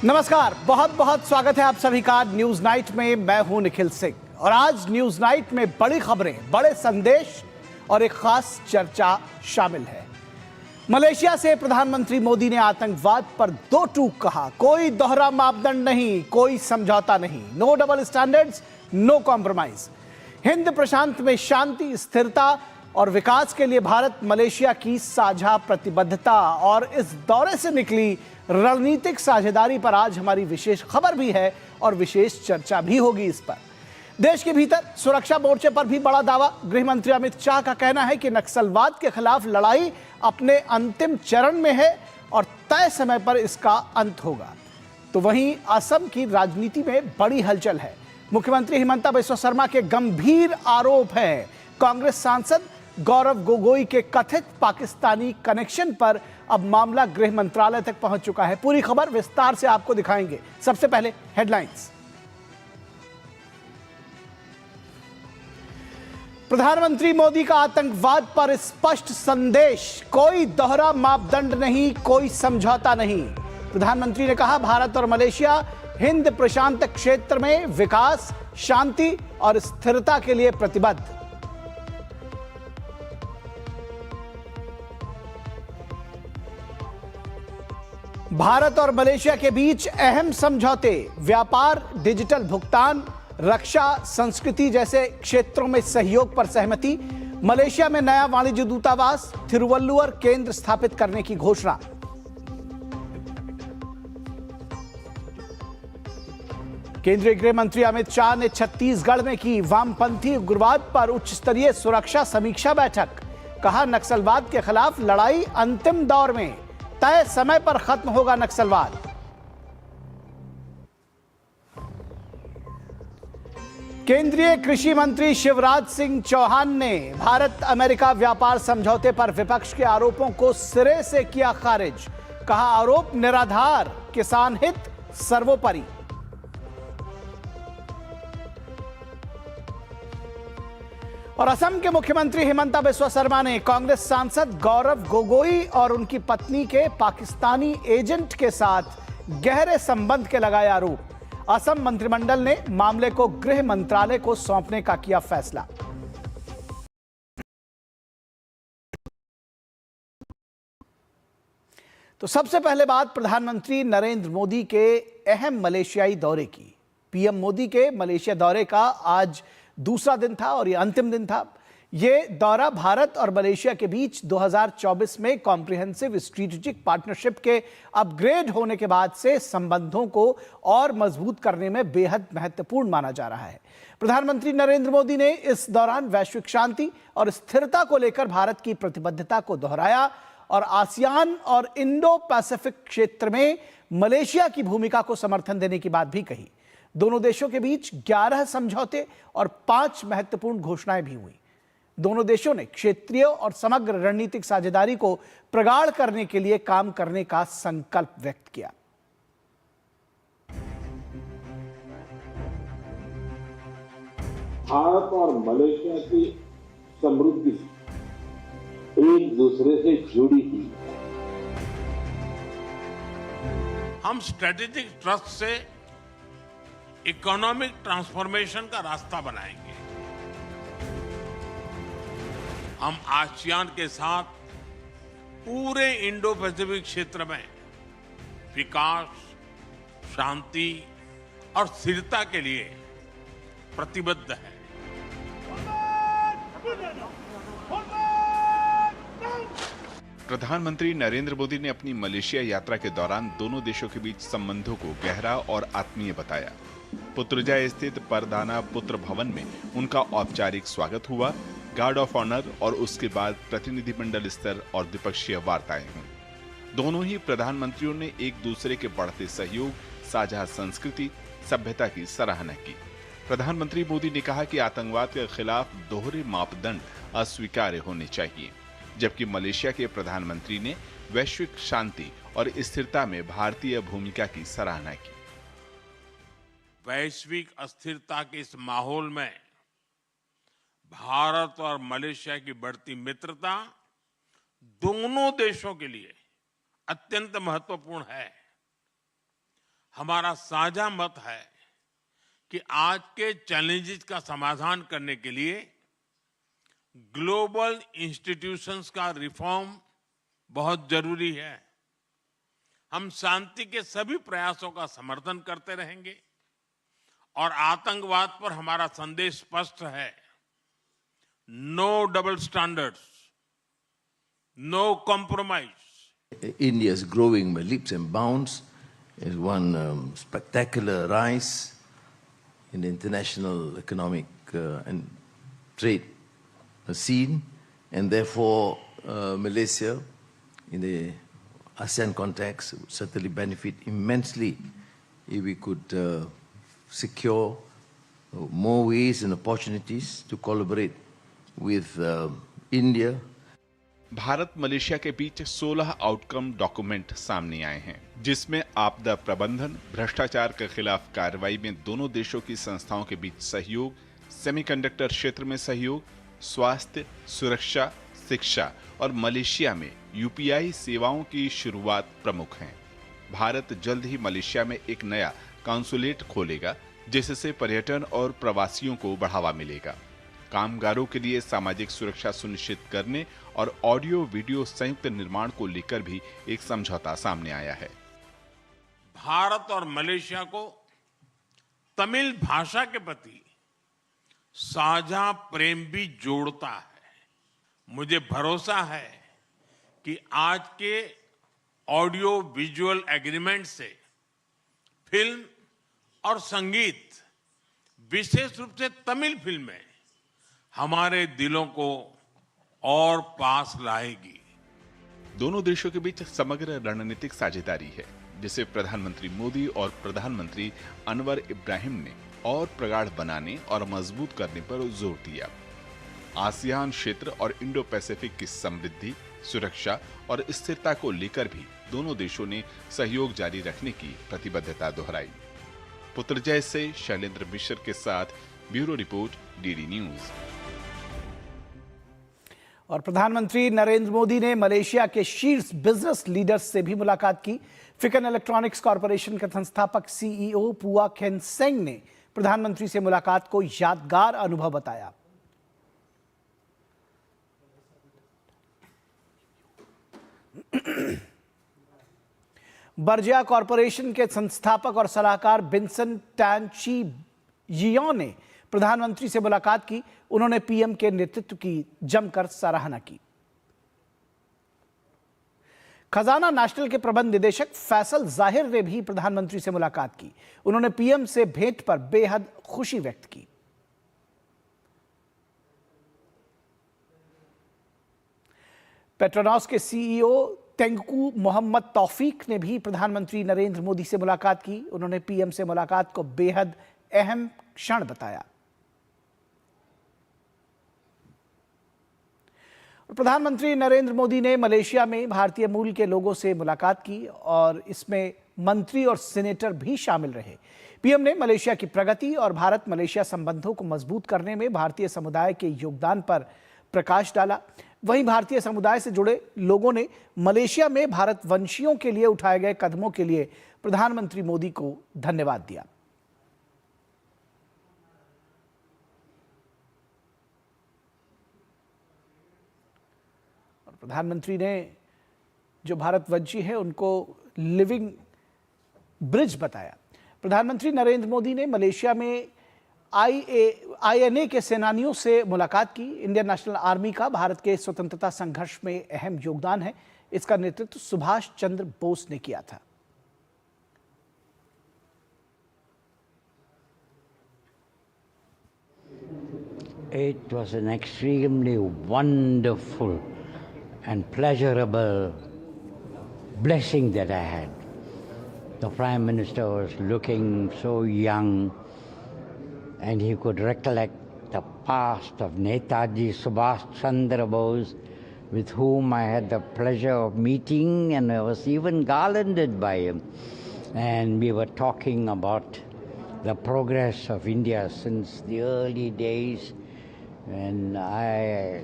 नमस्कार, बहुत बहुत स्वागत है आप सभी का न्यूज नाइट में। मैं हूं निखिल सिंह और आज न्यूज नाइट में बड़ी खबरें, बड़े संदेश और एक खास चर्चा शामिल है। मलेशिया से प्रधानमंत्री मोदी ने आतंकवाद पर दो टूक कहा, कोई दोहरा मापदंड नहीं, कोई समझौता नहीं, no double standards, no compromise. हिंद प्रशांत में शांति, स्थिरता और विकास के लिए भारत मलेशिया की साझा प्रतिबद्धता और इस दौरे से निकली रणनीतिक साझेदारी पर आज हमारी विशेष खबर भी है और विशेष चर्चा भी होगी इस पर। देश के भीतर सुरक्षा मोर्चे पर भी बड़ा दावा। गृह मंत्री अमित शाह का कहना है कि नक्सलवाद के खिलाफ लड़ाई अपने अंतिम चरण में है और तय समय पर इसका अंत होगा। तो वहीं असम की राजनीति में बड़ी हलचल है। मुख्यमंत्री हिमंता बिस्वा शर्मा के गंभीर आरोप हैं। कांग्रेस सांसद गौरव गोगोई के कथित पाकिस्तानी कनेक्शन पर अब मामला गृह मंत्रालय तक पहुंच चुका है। पूरी खबर विस्तार से आपको दिखाएंगे। सबसे पहले हेडलाइंस। प्रधानमंत्री मोदी का आतंकवाद पर स्पष्ट संदेश, कोई दोहरा मापदंड नहीं, कोई समझौता नहीं। प्रधानमंत्री ने कहा, भारत और मलेशिया हिंद प्रशांत क्षेत्र में विकास, शांति और स्थिरता के लिए प्रतिबद्ध। भारत और मलेशिया के बीच अहम समझौते, व्यापार, डिजिटल भुगतान, रक्षा, संस्कृति जैसे क्षेत्रों में सहयोग पर सहमति। मलेशिया में नया वाणिज्य दूतावास, थिरुवल्लुवर केंद्र स्थापित करने की घोषणा। केंद्रीय गृह मंत्री अमित शाह ने छत्तीसगढ़ में की वामपंथी उग्रवाद पर उच्च स्तरीय सुरक्षा समीक्षा बैठक। कहा, नक्सलवाद के खिलाफ लड़ाई अंतिम दौर में, तय समय पर खत्म होगा नक्सलवाद। केंद्रीय कृषि मंत्री शिवराज सिंह चौहान ने भारत अमेरिका व्यापार समझौते पर विपक्ष के आरोपों को सिरे से किया खारिज। कहा, आरोप निराधार, किसान हित सर्वोपरि। और असम के मुख्यमंत्री हिमंता बिस्वा शर्मा ने कांग्रेस सांसद गौरव गोगोई और उनकी पत्नी के पाकिस्तानी एजेंट के साथ गहरे संबंध के लगाए आरोप। असम मंत्रिमंडल ने मामले को गृह मंत्रालय को सौंपने का किया फैसला। तो सबसे पहले बात प्रधानमंत्री नरेंद्र मोदी के अहम मलेशियाई दौरे की। पीएम मोदी के मलेशिया दौरे का आज दूसरा दिन था और यह अंतिम दिन था। यह दौरा भारत और मलेशिया के बीच 2024 में कॉम्प्रिहेंसिव स्ट्रेटेजिक पार्टनरशिप के अपग्रेड होने के बाद से संबंधों को और मजबूत करने में बेहद महत्वपूर्ण माना जा रहा है। प्रधानमंत्री नरेंद्र मोदी ने इस दौरान वैश्विक शांति और स्थिरता को लेकर भारत की प्रतिबद्धता को दोहराया और आसियान और इंडो पैसिफिक क्षेत्र में मलेशिया की भूमिका को समर्थन देने की बात भी कही। दोनों देशों के बीच 11 समझौते और 5 महत्वपूर्ण घोषणाएं भी हुई। दोनों देशों ने क्षेत्रीय और समग्र रणनीतिक साझेदारी को प्रगाढ़ करने के लिए काम करने का संकल्प व्यक्त किया। भारत और मलेशिया की समृद्धि एक दूसरे से जुड़ी थी। हम स्ट्रेटेजिक ट्रस्ट से इकोनॉमिक ट्रांसफॉर्मेशन का रास्ता बनाएंगे। हम आसियान के साथ पूरे इंडो पैसिफिक क्षेत्र में विकास, शांति और स्थिरता के लिए प्रतिबद्ध हैं। प्रधानमंत्री नरेंद्र मोदी ने अपनी मलेशिया यात्रा के दौरान दोनों देशों के बीच संबंधों को गहरा और आत्मीय बताया। पुत्रजाय स्थित परदाना पुत्र भवन में उनका औपचारिक स्वागत हुआ। गार्ड ऑफ ऑनर और उसके बाद प्रतिनिधिमंडल स्तर और द्विपक्षीय वार्ताएं हुई। दोनों ही प्रधानमंत्रियों ने एक दूसरे के बढ़ते सहयोग, साझा संस्कृति, सभ्यता की सराहना की। प्रधानमंत्री मोदी ने कहा कि आतंकवाद के खिलाफ दोहरे मापदंड अस्वीकार्य होने चाहिए, जबकि मलेशिया के प्रधानमंत्री ने वैश्विक शांति और स्थिरता में भारतीय भूमिका की सराहना की। वैश्विक अस्थिरता के इस माहौल में भारत और मलेशिया की बढ़ती मित्रता दोनों देशों के लिए अत्यंत महत्वपूर्ण है। हमारा साझा मत है कि आज के चैलेंजेस का समाधान करने के लिए ग्लोबल इंस्टीट्यूशंस का रिफॉर्म बहुत जरूरी है। हम शांति के सभी प्रयासों का समर्थन करते रहेंगे और आतंकवाद पर हमारा संदेश स्पष्ट है। No double standards, no compromise. India is growing by leaps and bounds. It's one spectacular rise in the international economic and trade scene, and therefore Malaysia, in the ASEAN context, would certainly benefit immensely if we could secure more ways and opportunities to collaborate with India. Bharat Malaysia के बीच 16 outcome document सामने आए हैं, जिसमें आपदा प्रबंधन, भ्रष्टाचार के खिलाफ कार्रवाई में दोनों देशों की संस्थाओं के बीच सहयोग, सेमीकंडक्टर क्षेत्र में सहयोग, स्वास्थ्य, सुरक्षा, शिक्षा और मलेशिया में यूपीआई सेवाओं की शुरुआत प्रमुख हैं। भारत जल्द ही मलेशिया में एक नया कॉन्सुलेट खोलेगा, जिससे पर्यटन और प्रवासियों को बढ़ावा मिलेगा। कामगारों के लिए सामाजिक सुरक्षा सुनिश्चित करने और ऑडियो वीडियो संयुक्त निर्माण को लेकर भी एक समझौता सामने आया है। भारत और मलेशिया को तमिल भाषा के प्रति साझा प्रेम भी जोड़ता है। मुझे भरोसा है कि आज के ऑडियो विजुअल एग्रीमेंट से फिल्म और संगीत, विशेष रूप से तमिल फिल्में, हमारे दिलों को और पास लाएगी। दोनों देशों के बीच समग्र रणनीतिक साझेदारी है, जिसे प्रधानमंत्री मोदी और प्रधानमंत्री अनवर इब्राहिम ने और प्रगाढ़ बनाने और मजबूत करने पर जोर दिया। आसियान क्षेत्र और इंडो पैसिफिक की समृद्धि, सुरक्षा और स्थिरता को लेकर भी दोनों देशों ने सहयोग जारी रखने की प्रतिबद्धता दोहराई। पुत्रजय से शैलेंद्र मिश्र के साथ ब्यूरो रिपोर्ट, डीडी न्यूज। और प्रधानमंत्री नरेंद्र मोदी ने मलेशिया के शीर्ष बिजनेस लीडर्स से भी मुलाकात की। फिकन इलेक्ट्रॉनिक्स कॉरपोरेशन के संस्थापक सीईओ पुआ खेन सेंग ने प्रधानमंत्री से मुलाकात को यादगार अनुभव बताया। बर्जिया कॉरपोरेशन के संस्थापक और सलाहकार बिन्सन टैन ची यियों ने प्रधानमंत्री से मुलाकात की। उन्होंने पीएम के नेतृत्व की जमकर सराहना की। खजाना नेशनल के प्रबंध निदेशक फैसल जाहिर ने भी प्रधानमंत्री से मुलाकात की। उन्होंने पीएम से भेंट पर बेहद खुशी व्यक्त की। पेट्रोनॉस के सीईओ तेंगकू मोहम्मद तौफीक ने भी प्रधानमंत्री नरेंद्र मोदी से मुलाकात की। उन्होंने पीएम से मुलाकात को बेहद अहम क्षण बताया। प्रधानमंत्री नरेंद्र मोदी ने मलेशिया में भारतीय मूल के लोगों से मुलाकात की और इसमें मंत्री और सीनेटर भी शामिल रहे। पीएम ने मलेशिया की प्रगति और भारत मलेशिया संबंधों को मजबूत करने में भारतीय समुदाय के योगदान पर प्रकाश डाला। वहीं भारतीय समुदाय से जुड़े लोगों ने मलेशिया में भारतवंशियों के लिए उठाए गए कदमों के लिए प्रधानमंत्री मोदी को धन्यवाद दिया। प्रधानमंत्री ने जो भारतवंशी है उनको लिविंग ब्रिज बताया। प्रधानमंत्री नरेंद्र मोदी ने मलेशिया में आईएनए के सेनानियों से मुलाकात की। इंडियन नेशनल आर्मी का भारत के स्वतंत्रता संघर्ष में अहम योगदान है। इसका नेतृत्व सुभाष चंद्र बोस ने किया था। It was an extremely wonderful and pleasurable blessing that I had. The Prime Minister was looking so young, and he could recollect the past of Netaji Subhash Chandra Bose, with whom I had the pleasure of meeting, and I was even garlanded by him. And we were talking about the progress of India since the early days, and I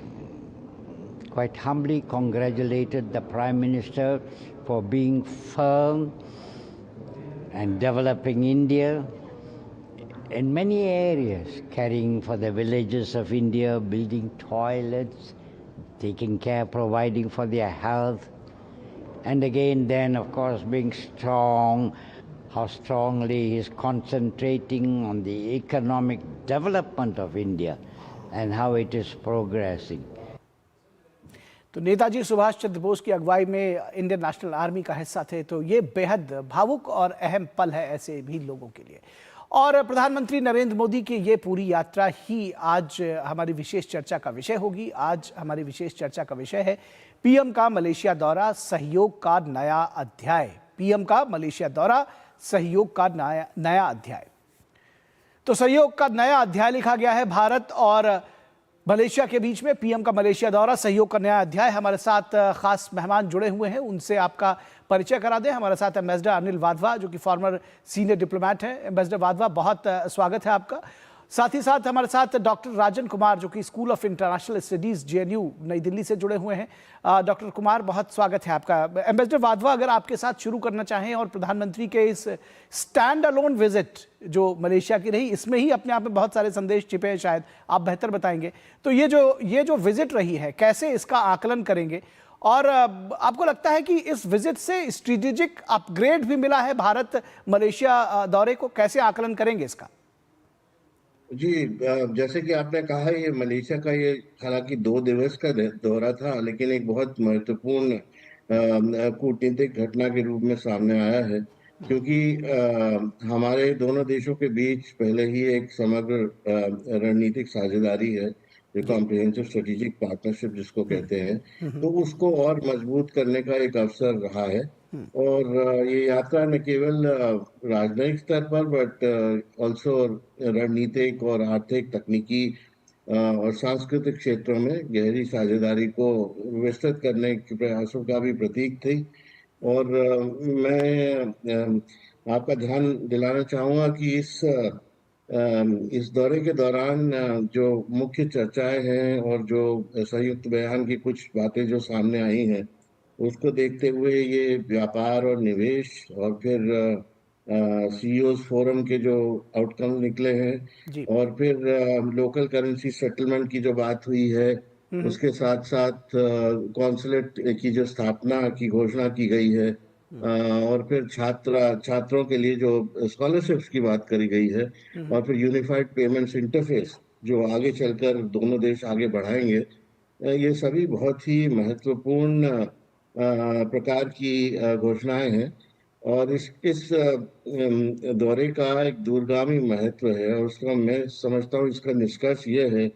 quite humbly congratulated the Prime Minister for being firm and developing India in many areas, caring for the villages of India, building toilets, taking care, providing for their health, and again then of course being strong, how strongly he is concentrating on the economic development of India and how it is progressing. तो नेताजी सुभाष चंद्र बोस की अगुवाई में Indian national army का हिस्सा थे, तो ये बेहद भावुक और अहम पल है ऐसे भी लोगों के लिए। और प्रधानमंत्री नरेंद्र मोदी की ये पूरी यात्रा ही आज हमारी विशेष चर्चा का विषय होगी। आज हमारी विशेष चर्चा का विषय है पीएम का मलेशिया दौरा, सहयोग का नया अध्याय। पीएम का मलेशिया दौरा, सहयोग का नया अध्याय। तो सहयोग का नया अध्याय लिखा गया है भारत और मलेशिया के बीच में। पीएम का मलेशिया दौरा, सहयोग का नया अध्याय। हमारे साथ खास मेहमान जुड़े हुए हैं, उनसे आपका परिचय करा दें। हमारे साथ एम्बेसडर अनिल वाधवा, जो कि फॉर्मर सीनियर डिप्लोमेट हैं। एम्बेसडर वाधवा, बहुत स्वागत है आपका। साथ ही साथ हमारे साथ डॉक्टर राजन कुमार, जो कि school of international studies JNU नई दिल्ली से जुड़े हुए हैं। डॉक्टर कुमार, बहुत स्वागत है आपका। एम्बेसडर वाधवा, अगर आपके साथ शुरू करना चाहें और प्रधानमंत्री के इस स्टैंड अलोन विजिट जो मलेशिया की रही, इसमें ही अपने आप में बहुत सारे संदेश छिपे हैं, शायद आप बेहतर बताएंगे। तो ये जो विजिट रही है, कैसे इसका आकलन करेंगे? और आपको लगता है कि इस विजिट से स्ट्रेटेजिक अपग्रेड भी मिला है भारत मलेशिया दौरे को? कैसे आकलन करेंगे इसका? जी, जैसे कि आपने कहा, ये मलेशिया का ये हालांकि 2 दिवस का दौरा था, लेकिन एक बहुत महत्वपूर्ण कूटनीतिक घटना के रूप में सामने आया है, क्योंकि हमारे दोनों देशों के बीच पहले ही एक समग्र रणनीतिक साझेदारी है, जो कॉम्प्रिहेंसिव स्ट्रेटेजिक पार्टनरशिप जिसको कहते हैं, तो उसको और मजबूत करने का एक अवसर रहा है। और ये यात्रा न केवल राजनयिक स्तर पर बट ऑल्सो रणनीतिक और आर्थिक, तकनीकी और सांस्कृतिक क्षेत्रों में गहरी साझेदारी को विस्तृत करने के प्रयासों का भी प्रतीक थी। और मैं आपका ध्यान दिलाना चाहूँगा कि इस दौरे के दौरान जो मुख्य चर्चाएं हैं और जो संयुक्त बयान की कुछ बातें जो सामने आई हैं, उसको देखते हुए ये व्यापार और निवेश और फिर सीईओज फोरम के जो आउटकम निकले हैं, और फिर लोकल करेंसी सेटलमेंट की जो बात हुई है, उसके साथ साथ कॉन्सुलेट की जो स्थापना की घोषणा की गई है, और फिर छात्रों के लिए जो स्कॉलरशिप्स की बात करी गई है, और फिर यूनिफाइड पेमेंट्स इंटरफेस जो आगे चलकर दोनों देश आगे बढ़ाएंगे, ये सभी बहुत ही महत्वपूर्ण प्रकार की घोषणाएं हैं। और इस दौरे का एक दूरगामी महत्व है, और उसका मैं समझता हूँ इसका निष्कर्ष ये है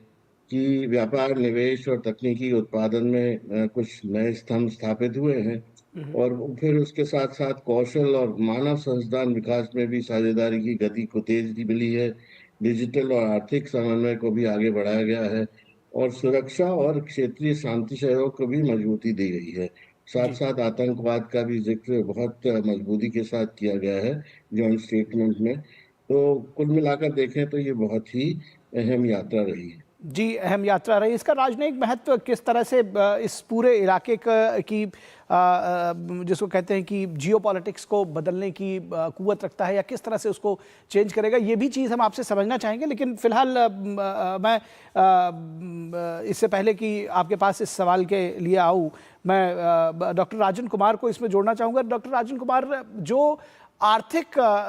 कि व्यापार, निवेश और तकनीकी उत्पादन में कुछ नए स्तंभ स्थापित हुए हैं, और फिर उसके साथ साथ कौशल और मानव संसाधन विकास में भी साझेदारी की गति को तेजी मिली है। डिजिटल और आर्थिक समन्वय को भी आगे बढ़ाया गया है, और सुरक्षा और क्षेत्रीय शांति सहयोग को भी मजबूती दी गई है। साथ साथ आतंकवाद का भी जिक्र बहुत मजबूती के साथ किया गया है जॉइंट स्टेटमेंट में। तो कुल मिलाकर देखें तो ये बहुत ही अहम यात्रा रही है। जी, अहम यात्रा रही। इसका राजनयिक महत्व किस तरह से इस पूरे इलाके की जिसको कहते हैं कि जियोपॉलिटिक्स को बदलने की कुव्वत रखता है, या किस तरह से उसको चेंज करेगा, ये भी चीज़ हम आपसे समझना चाहेंगे। लेकिन फिलहाल मैं इससे पहले कि आपके पास इस सवाल के लिए आऊँ, मैं डॉक्टर राजन कुमार को इसमें जोड़ना चाहूँगा। डॉक्टर राजन कुमार, जो आर्थिक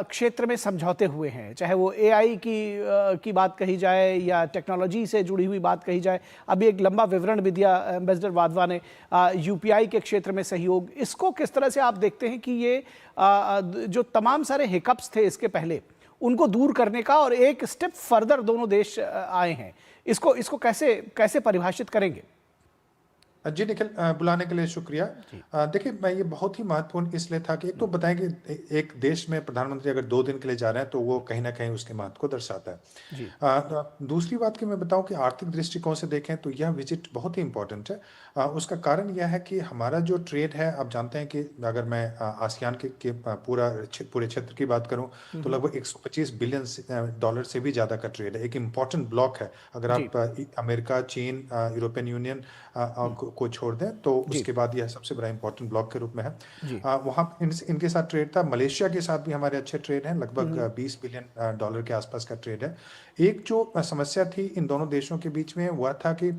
क्षेत्र में समझौते हुए हैं, चाहे वो एआई की बात कही जाए या टेक्नोलॉजी से जुड़ी हुई बात कही जाए, अभी एक लंबा विवरण भी दिया एम्बेसडर वाधवा ने, यूपीआई के क्षेत्र में सहयोग, इसको किस तरह से आप देखते हैं कि ये जो तमाम सारे हिकअप्स थे इसके पहले, उनको दूर करने का और एक स्टेप फर्दर दोनों देश आए हैं, इसको कैसे परिभाषित करेंगे? जी निखिल, बुलाने के लिए शुक्रिया। देखिए, मैं ये बहुत ही महत्वपूर्ण इसलिए था कि एक तो बताएं कि एक देश में प्रधानमंत्री अगर 2 दिन के लिए जा रहे हैं तो वो कहीं ना कहीं उसके महत्व को दर्शाता है। दूसरी बात कि मैं बताऊं कि आर्थिक दृष्टिकोण से देखें तो यह विजिट बहुत ही इंपॉर्टेंट है। उसका कारण यह है कि हमारा जो ट्रेड है, आप जानते हैं कि अगर मैं आसियान के पूरे क्षेत्र की बात करूं तो लगभग 125 बिलियन डॉलर से भी ज्यादा का ट्रेड है। एक इम्पॉर्टेंट ब्लॉक है। अगर आप अमेरिका, चीन, यूरोपियन यूनियन को छोड़ दें तो उसके बाद यह सबसे बड़ा इंपॉर्टेंट ब्लॉक के रूप में है। वहाँ इनके साथ ट्रेड था। मलेशिया के साथ भी हमारे अच्छे ट्रेड हैं, लगभग 20 बिलियन डॉलर के आसपास का ट्रेड है। एक जो समस्या थी इन दोनों देशों के बीच में वह था कि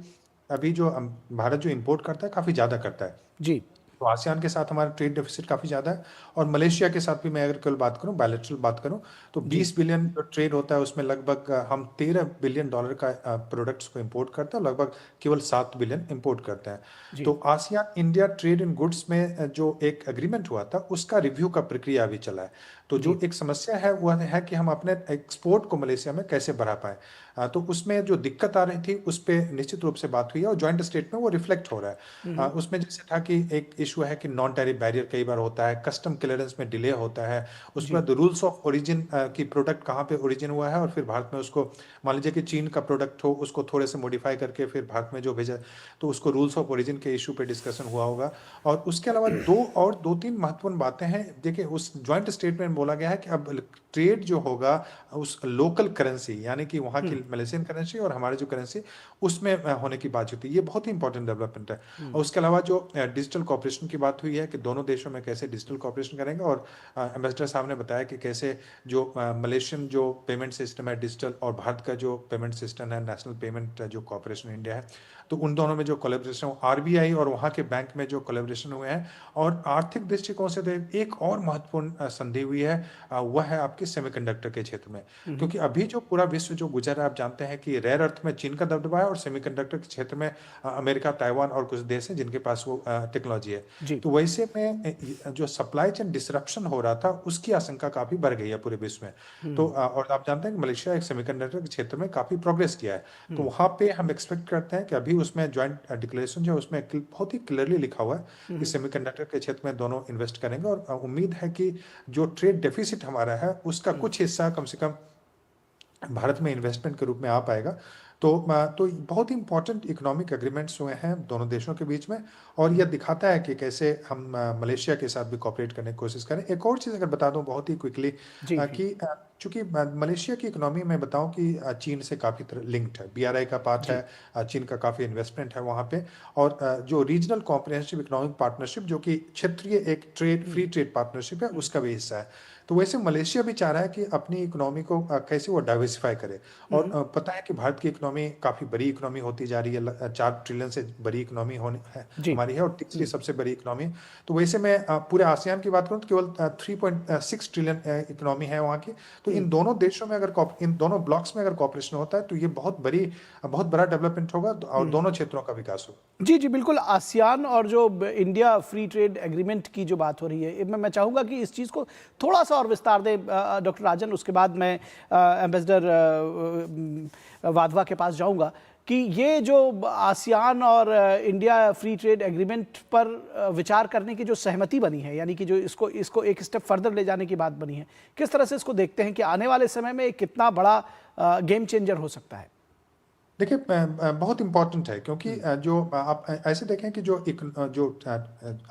अभी जो भारत जो इंपोर्ट करता है काफ़ी ज़्यादा करता है जी, तो आसियान के साथ हमारा ट्रेड डेफिसिट काफ़ी ज़्यादा है। और मलेशिया के साथ भी मैं अगर कल बात करूं, बायलैटरल बात करूं, तो 20 बिलियन जो ट्रेड होता है उसमें लगभग हम 13 बिलियन डॉलर का प्रोडक्ट्स को इंपोर्ट करते हैं, लगभग केवल 7 बिलियन इंपोर्ट करते हैं। तो ASEAN India trade in goods में जो एक एग्रीमेंट हुआ था उसका रिव्यू का प्रक्रिया अभी चला है। तो जो एक समस्या है वह है कि हम अपने एक्सपोर्ट को मलेशिया में कैसे बढ़ा पाए। तो उसमें जो दिक्कत आ रही थी उस पर निश्चित रूप से बात हुई है और जॉइंट स्टेट में वो रिफ्लेक्ट हो रहा है। उसमें जैसे था कि एक इशू है कि नॉन टैरिफ बैरियर कई बार होता है, कस्टम क्लियरेंस में डिले होता है, उसके बाद रूल्स ऑफ ओरिजिन की प्रोडक्ट कहाँ पे ओरिजिन हुआ है और फिर भारत में उसको मान लीजिए कि चीन का प्रोडक्ट हो उसको थोड़े से मॉडिफाई करके फिर भारत में जो भेजा तो उसको रूल्स ऑफ ओरिजिन के इशू पे डिस्कशन हुआ होगा। और उसके अलावा दो तीन महत्वपूर्ण बातें हैं। देखिए उस ज्वाइंट स्टेटमेंट बोला गया है कि अब ट्रेड जो होगा उस लोकल करेंसी यानी कि वहाँ की मलेशियन करेंसी और हमारे जो करेंसी उसमें होने की बात होती है। ये बहुत ही इंपॉर्टेंट डेवलपमेंट है। और उसके अलावा जो डिजिटल कॉपरेशन की बात हुई है कि दोनों देशों में कैसे डिजिटल कॉपरेशन करेंगे और एम्बेसडर साहब ने बताया कि कैसे जो मलेशियन जो पेमेंट सिस्टम है डिजिटल और भारत का जो पेमेंट सिस्टम है नेशनल पेमेंट जो कॉपरेशन इंडिया है, तो उन दोनों में जो कोलैबोरेशन आरबीआई और वहाँ के बैंक में जो कोलैबोरेशन हुए हैं। और आर्थिक दृष्टिकोण से तो एक और महत्वपूर्ण संधि हुई है वह है आपके सेमीकंडक्टर के क्षेत्र में, क्योंकि अभी जो पूरा विश्व जो गुजर रहा है आप जानते हैं कि रेयर अर्थ में चीन का दबदबा है और सेमीकंडक्टर के क्षेत्र में अमेरिका, ताइवान और कुछ देश हैं जिनके पास वो टेक्नोलॉजी है। तो वैसे में जो सप्लाई चेन डिसरप्शन हो रहा था उसकी आशंका काफी बढ़ गई है पूरे विश्व में। तो और आप जानते हैं कि मलेशिया एक सेमीकंडक्टर के क्षेत्र में काफी प्रोग्रेस किया है। तो वहां पे हम एक्सपेक्ट करते हैं कि अभी उसमें ज्वाइंट डिक्लेरेशन जो उसमें बहुत ही क्लियरली लिखा हुआ है कि सेमीकंडक्टर के क्षेत्र में दोनों इन्वेस्ट करेंगे और उम्मीद है कि जो ट्रेड डेफिसिट हमारा है उसका कुछ हिस्सा कम से कम भारत में इन्वेस्टमेंट के रूप में आ पाएगा। तो बहुत ही इंपॉर्टेंट इकोनॉमिक एग्रीमेंट्स हुए हैं दोनों देशों के बीच में और यह दिखाता है कि कैसे हम मलेशिया के साथ भी कोऑपरेट करने की कोशिश करें। एक और चीज़ अगर बता दूं बहुत ही क्विकली कि चूंकि मलेशिया की इकोनॉमी में बताऊं कि चीन से काफ़ी लिंक्ड है, बीआरआई का पार्ट है, चीन का काफ़ी इन्वेस्टमेंट है वहाँ पे। और जो रीजनल कॉम्प्रिहेंसिव इकोनॉमिक पार्टनरशिप जो कि क्षेत्रीय एक फ्री ट्रेड पार्टनरशिप है उसका भी हिस्सा है। तो वैसे मलेशिया भी चाह रहा है कि अपनी इकोनॉमी को कैसे वो डाइवर्सिफाई करे। और पता है कि भारत की इकोनॉमी काफ़ी बड़ी इकोनॉमी होती जा रही है, 4 ट्रिलियन से बड़ी इकोनॉमी होनी है हमारी है और तीसरी सबसे बड़ी इकोनॉमी। तो वैसे में पूरे आसियान की बात करूँ तो केवल 3.6 ट्रिलियन इकोनॉमी है वहाँ की। तो इन दोनों देशों में अगर इन दोनों ब्लॉक्स में अगर कॉपरेशन होता है तो ये बहुत बड़ा डेवलपमेंट होगा और दोनों क्षेत्रों का विकास होगा। जी बिल्कुल। आसियान और जो इंडिया फ्री ट्रेड एग्रीमेंट की जो बात हो रही है मैं चाहूँगा कि इस चीज़ को थोड़ा सा और विस्तार दें डॉक्टर राजन, उसके बाद मैं एम्बेसडर वाधवा के पास जाऊँगा कि ये जो आसियान और इंडिया फ्री ट्रेड एग्रीमेंट पर विचार करने की जो सहमति बनी है, यानी कि जो इसको एक स्टेप फर्दर ले जाने की बात बनी है, किस तरह से इसको देखते हैं कि आने वाले समय में कितना बड़ा गेम चेंजर हो सकता है? देखिए बहुत इंपॉर्टेंट है क्योंकि जो आप ऐसे देखें कि जो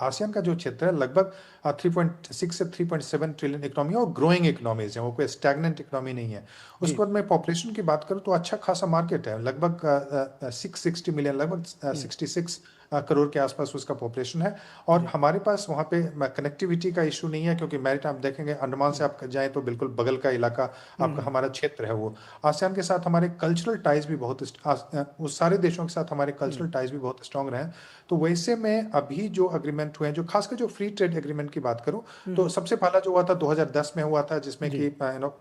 आसियान का जो क्षेत्र है लगभग 3.6 से 3.7 ट्रिलियन इकोनॉमी और ग्रोइंग इकोनॉमीज है, वो कोई स्टैग्नेंट इकोनॉमी नहीं है। उसके बाद मैं पॉपुलेशन की बात करूं तो अच्छा खासा मार्केट है, लगभग 660 मिलियन, लगभग 66 करोड़ के आसपास उसका पॉपुलेशन है। और हमारे पास वहाँ पे कनेक्टिविटी का इशू नहीं है क्योंकि मैरिट आप देखेंगे अंडमान से आप जाएं तो बिल्कुल बगल का इलाका आपका हमारा क्षेत्र है। वो आसियान के साथ हमारे कल्चरल टाइज भी बहुत उस सारे देशों के साथ हमारे कल्चरल टाइज भी बहुत स्ट्रांग रहे। तो वैसे में अभी जो अग्रीमेंट हुए हैं, जो खासकर जो फ्री ट्रेड एग्रीमेंट की बात करूं तो सबसे पहला जो हुआ था 2010 में हुआ था जिसमें कि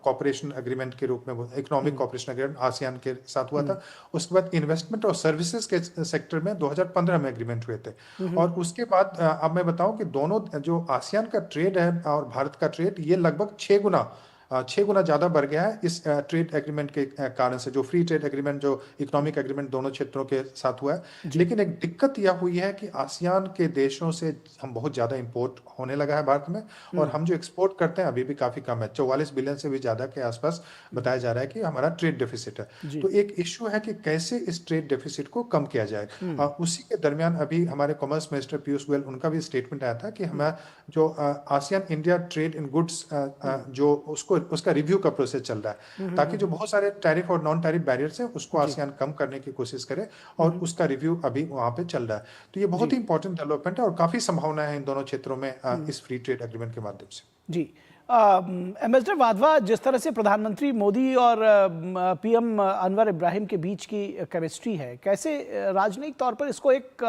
कॉपरेशन एग्रीमेंट के रूप में इकोनॉमिक कॉपरेशन एग्रीमेंट आसियान के साथ हुआ था। उसके बाद इन्वेस्टमेंट और सर्विसेज के सेक्टर में 2015 में एग्रीमेंट हुए थे। और उसके बाद अब मैं बताऊं कि दोनों जो आसियान का ट्रेड है और भारत का ट्रेड ये लगभग 6 गुना ज़्यादा बढ़ गया है इस ट्रेड एग्रीमेंट के कारण से, जो फ्री ट्रेड एग्रीमेंट जो इकोनॉमिक एग्रीमेंट दोनों क्षेत्रों के साथ हुआ है। लेकिन एक दिक्कत यह हुई है कि आसियान के देशों से हम बहुत ज़्यादा इंपोर्ट होने लगा है भारत में और हम जो एक्सपोर्ट करते हैं अभी भी काफ़ी कम है, 44 बिलियन से भी ज़्यादा के आसपास बताया जा रहा है कि हमारा ट्रेड डेफिसिट है। तो एक इशू है कि कैसे इस ट्रेड डेफिसिट को कम किया जाए। उसी के दरमियान अभी हमारे कॉमर्स मिनिस्टर पीयूष गोयल उनका भी स्टेटमेंट आया था कि हमें जो ASEAN India trade in goods जो उसको उसका रिव्यू का प्रोसेस चल रहा है, ताकि जो बहुत सारे टैरिफ और नॉन टैरिफ बैरियर्स हैं उसको आसियान कम करने की कोशिश करे, और उसका रिव्यू अभी वहां पे चल रहा है। तो ये बहुत ही इंपॉर्टेंट डेवलपमेंट है और काफी संभावना है इन दोनों क्षेत्रों में इस फ्री ट्रेड एग्रीमेंट के माध्यम से। जी, एम्बेसडर वाधवा, जिस तरह से प्रधानमंत्री मोदी और पीएम अनवर इब्राहिम के बीच की केमिस्ट्री है, कैसे राजनयिक तौर पर इसको एक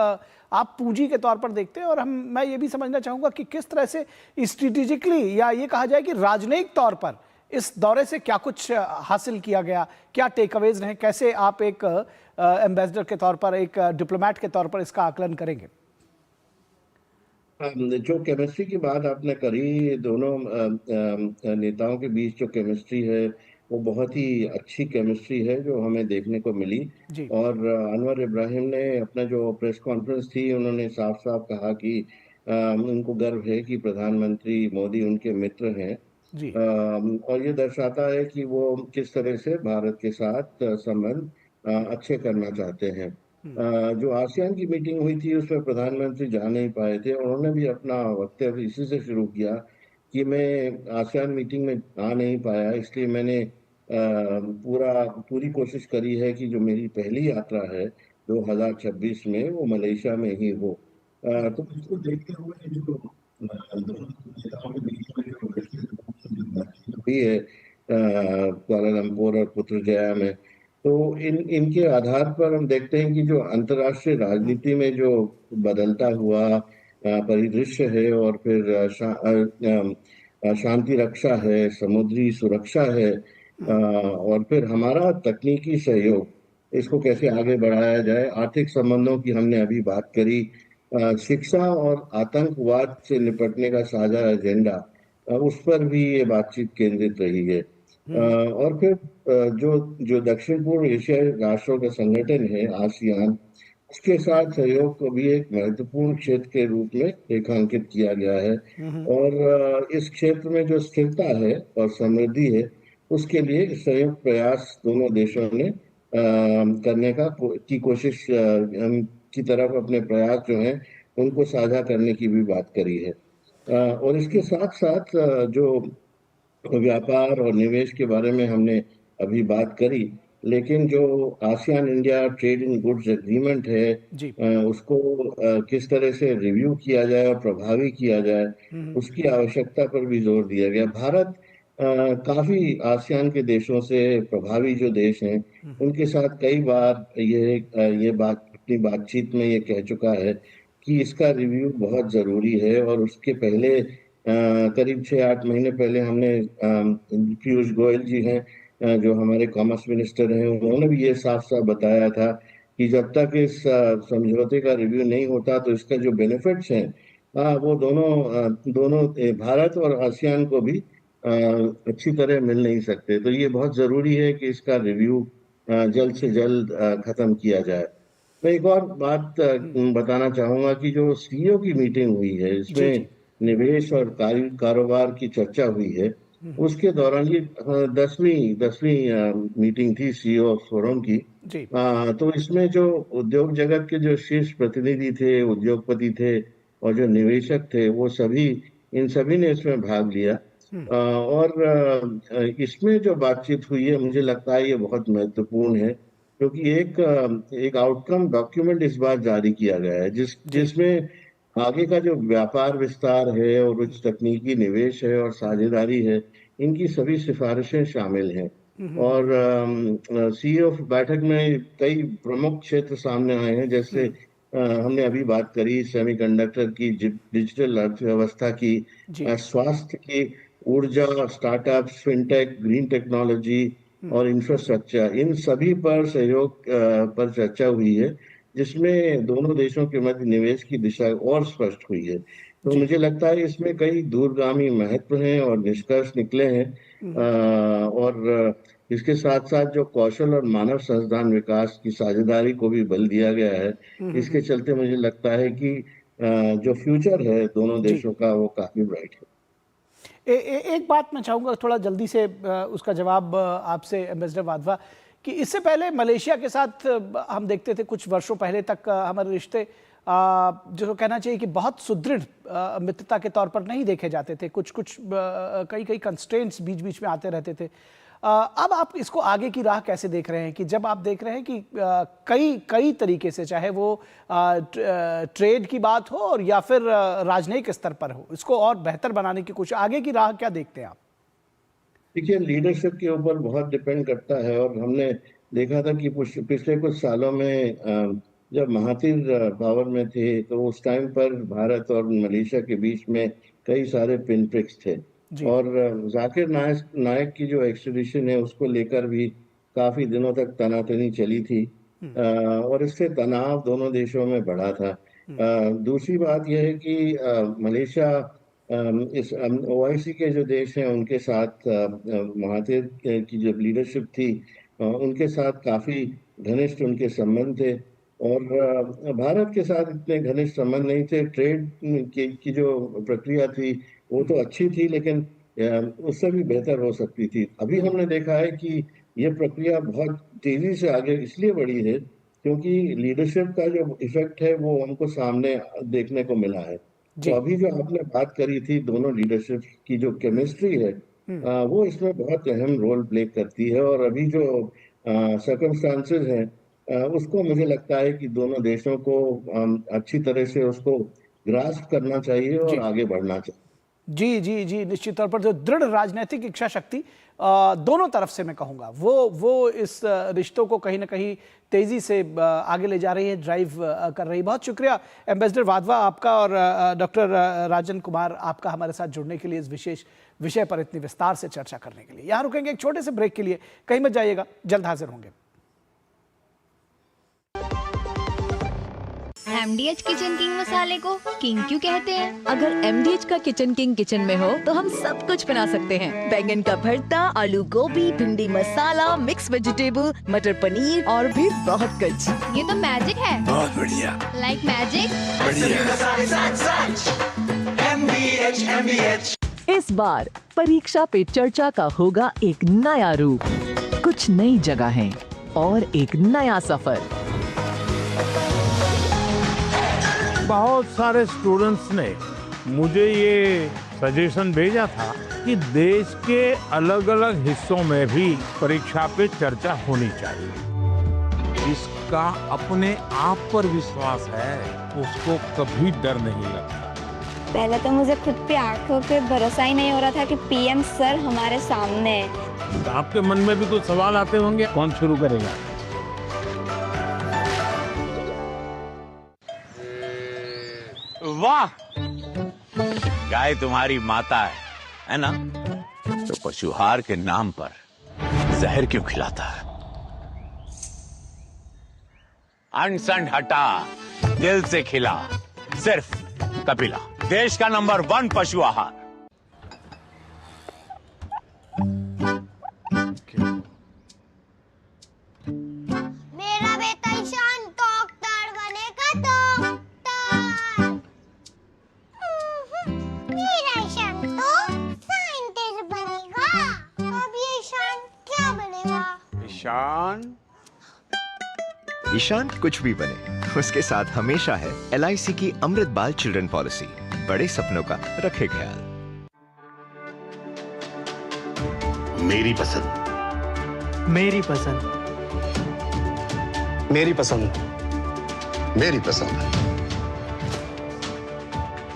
आप पूंजी के तौर पर देखते हैं, और मैं ये भी समझना चाहूँगा कि किस तरह से स्ट्रेटेजिकली, या ये कहा जाए कि राजनयिक तौर पर इस दौरे से क्या कुछ हासिल किया गया, क्या टेक अवेज रहे, कैसे आप एक एम्बेसडर के तौर पर, एक डिप्लोमेट के तौर पर इसका आकलन करेंगे? जो केमिस्ट्री की बात आपने करी, दोनों नेताओं के बीच जो केमिस्ट्री है वो बहुत ही अच्छी केमिस्ट्री है जो हमें देखने को मिली। जी। और अनवर इब्राहिम ने अपना जो प्रेस कॉन्फ्रेंस थी, उन्होंने साफ साफ कहा कि उनको गर्व है कि प्रधानमंत्री मोदी उनके मित्र हैं। जी। और ये दर्शाता है कि वो किस तरह से भारत के साथ संबंध अच्छे करना चाहते हैं। जो आसियान की मीटिंग हुई थी उसमें प्रधानमंत्री जा नहीं पाए थे, उन्होंने भी अपना वक्तव्य इसी से शुरू किया कि मैं आसियान मीटिंग में आ नहीं पाया, इसलिए मैंने पूरी कोशिश करी है कि जो मेरी पहली यात्रा है 2026 में वो मलेशिया में ही हो। तो इसको देखते हुए जो दोनों नेताओं के बीच में जो हुई है कुआलालंपुर और पुत्रजया में, तो इनके आधार पर हम देखते हैं कि जो अंतर्राष्ट्रीय राजनीति में जो बदलता हुआ परिदृश्य है, और फिर शांति रक्षा है, समुद्री सुरक्षा है, और फिर हमारा तकनीकी सहयोग, इसको कैसे आगे बढ़ाया जाए, आर्थिक संबंधों की हमने अभी बात करी, शिक्षा और आतंकवाद से निपटने का साझा एजेंडा, उस पर भी ये बातचीत केंद्रित रही है। और फिर जो जो दक्षिण पूर्व एशियाई राष्ट्रों का संगठन है आसियान, उसके साथ सहयोग को भी एक महत्वपूर्ण क्षेत्र के रूप में रेखांकित किया गया है। और इस क्षेत्र में जो स्थिरता है और समृद्धि है, उसके लिए संयुक्त प्रयास दोनों देशों ने करने की कोशिश की तरफ अपने प्रयास जो हैं उनको साझा करने की भी बात करी है। और इसके साथ साथ जो व्यापार और निवेश के बारे में हमने अभी बात करी, लेकिन जो ASEAN India trade in goods agreement है, उसको किस तरह से रिव्यू किया जाए और प्रभावी किया जाए, उसकी आवश्यकता पर भी जोर दिया गया। भारत काफी आसियान के देशों से प्रभावी जो देश हैं, उनके साथ कई बार ये बात अपनी बातचीत में ये कह चुका है कि इसका रिव्यू बहुत जरूरी है। और उसके पहले करीब 6-8 महीने पहले हमने पीयूष गोयल जी हैं जो हमारे कॉमर्स मिनिस्टर हैं, उन्होंने भी ये साफ साफ बताया था कि जब तक इस समझौते का रिव्यू नहीं होता तो इसका जो बेनिफिट्स हैं वो दोनों भारत और आसियान को भी अच्छी तरह मिल नहीं सकते। तो ये बहुत जरूरी है कि इसका रिव्यू जल्द से जल्द खत्म किया जाए। मैं एक और बात बताना चाहूंगा कि जो सीईओ की मीटिंग हुई है, इसमें निवेश और कारोबार की चर्चा हुई है। उसके दौरान ये 10वीं मीटिंग थी सीईओ फोरम की। तो इसमें जो उद्योग जगत के जो शीर्ष प्रतिनिधि थे, उद्योगपति थे और जो निवेशक थे, वो इन सभी ने इसमें भाग लिया। और इसमें जो बातचीत हुई है, मुझे लगता है ये बहुत महत्वपूर्ण है, क्योंकि एक आउटकम डॉक्यूमेंट इस बार जारी किया गया है जिसमें आगे का जो व्यापार विस्तार है और उच्च तकनीकी निवेश है और साझेदारी है, इनकी सभी सिफारिशें शामिल हैं। और सीईओ बैठक में कई प्रमुख क्षेत्र सामने आए हैं, जैसे हमने अभी बात करी सेमीकंडक्टर की, डिजिटल अर्थव्यवस्था की, स्वास्थ्य की, ऊर्जा, स्टार्टअप्स, फिनटेक, ग्रीन टेक्नोलॉजी और इंफ्रास्ट्रक्चर, इन सभी पर सहयोग पर चर्चा हुई है, जिसमें दोनों देशों के मध्य निवेश की दिशा और स्पष्ट हुई है। तो मुझे लगता है इसमें कई दूरगामी महत्व हैं और निष्कर्ष निकले हैं। और इसके साथ साथ जो कौशल और मानव संसाधन विकास की साझेदारी को भी बल दिया गया है। इसके चलते मुझे लगता है कि जो फ्यूचर है दोनों देशों का, वो काफी ब्राइट है। एक बात मैं चाहूँगा थोड़ा जल्दी से उसका जवाब आपसे एम्बेसडर वाधवा, कि इससे पहले मलेशिया के साथ हम देखते थे कुछ वर्षों पहले तक हमारे रिश्ते जो कहना चाहिए कि बहुत सुदृढ़ मित्रता के तौर पर नहीं देखे जाते थे, कुछ कई कंस्ट्रेंट्स बीच बीच में आते रहते थे। अब आप इसको आगे की राह कैसे देख रहे हैं कि जब आप देख रहे हैं कि कई तरीके से, चाहे वो ट्रेड की बात हो और या फिर राजनयिक स्तर पर हो, इसको और बेहतर बनाने की कुछ आगे की राह क्या देखते हैं आप? देखिए, लीडरशिप के ऊपर बहुत डिपेंड करता है और हमने देखा था कि पिछले कुछ सालों में जब महातिर पावर में थे तो उस टाइम पर भारत और मलेशिया के बीच में कई सारे पिन प्रिक्स थे और जाकिर नायक की जो एक्सट्रेडिशन है उसको लेकर भी काफी दिनों तक तनातनी चली थी और इससे तनाव दोनों देशों में बढ़ा था। दूसरी बात यह है कि मलेशिया इस ओआईसी के जो देश हैं उनके साथ महातिर की जो लीडरशिप थी उनके साथ काफी घनिष्ठ उनके संबंध थे और भारत के साथ इतने घनिष्ठ संबंध नहीं थे। ट्रेड की जो प्रक्रिया थी वो तो अच्छी थी लेकिन उससे भी बेहतर हो सकती थी। अभी हमने देखा है कि ये प्रक्रिया बहुत तेजी से आगे इसलिए बढ़ी है क्योंकि लीडरशिप का जो इफेक्ट है वो हमको सामने देखने को मिला है। तो अभी जो आपने बात करी थी दोनों लीडरशिप की जो केमिस्ट्री है वो इसमें बहुत अहम रोल प्ले करती है और अभी जो सर्कमस्टांसेस हैं उसको मुझे लगता है कि दोनों देशों को अच्छी तरह से उसको ग्रास्प करना चाहिए और आगे बढ़ना चाहिए। जी, निश्चित तौर पर जो दृढ़ राजनीतिक इच्छा शक्ति दोनों तरफ से मैं कहूँगा वो इस रिश्तों को कहीं ना कहीं तेजी से आगे ले जा रही है, ड्राइव कर रही है। बहुत शुक्रिया एम्बेसडर वाधवा आपका और डॉक्टर राजन कुमार आपका हमारे साथ जुड़ने के लिए, इस विशेष विषय पर इतनी विस्तार से चर्चा करने के लिए। यहाँ रुकेंगे एक छोटे से ब्रेक के लिए, कहीं मत जाइएगा, जल्द हाजिर होंगे। MDH किचन किंग मसाले को किंग क्यों कहते हैं? अगर MDH का किचन किंग किचन में हो तो हम सब कुछ बना सकते हैं। बैंगन का भरता, आलू गोभी, भिंडी मसाला, मिक्स वेजिटेबल, मटर पनीर और भी बहुत कुछ। ये तो मैजिक है। बहुत बढ़िया। Like magic. MDH। इस बार परीक्षा पे चर्चा का होगा एक नया रूप, कुछ नई जगहें और एक नया सफर। बहुत सारे स्टूडेंट्स ने मुझे ये सजेशन भेजा था कि देश के अलग अलग हिस्सों में भी परीक्षा पे चर्चा होनी चाहिए। जिसका अपने आप पर विश्वास है उसको कभी डर नहीं लगता। पहले तो मुझे खुद पे आंखों पे भरोसा ही नहीं हो रहा था कि पीएम सर हमारे सामने है। तो आपके मन में भी कुछ सवाल आते होंगे, कौन शुरू करेगा? वाह, गाय तुम्हारी माता है ना? तो पशुहार के नाम पर जहर क्यों खिलाता है? अनसन हटा, दिल से खिला, सिर्फ कपिला, देश का नंबर 1 पशु आहार। मेरा बेटा ईशान डॉक्टर बनेगा, डॉक्टर। मेरा ईशान तो साइंटिस्ट बनेगा। अब ये ईशान क्या बनेगा? ईशान कुछ भी बने, उसके साथ हमेशा है LIC की अमृत बाल चिल्ड्रन पॉलिसी। बड़े सपनों का रखे ख्याल। मेरी पसंद, मेरी पसंद, मेरी पसंद, मेरी पसंद,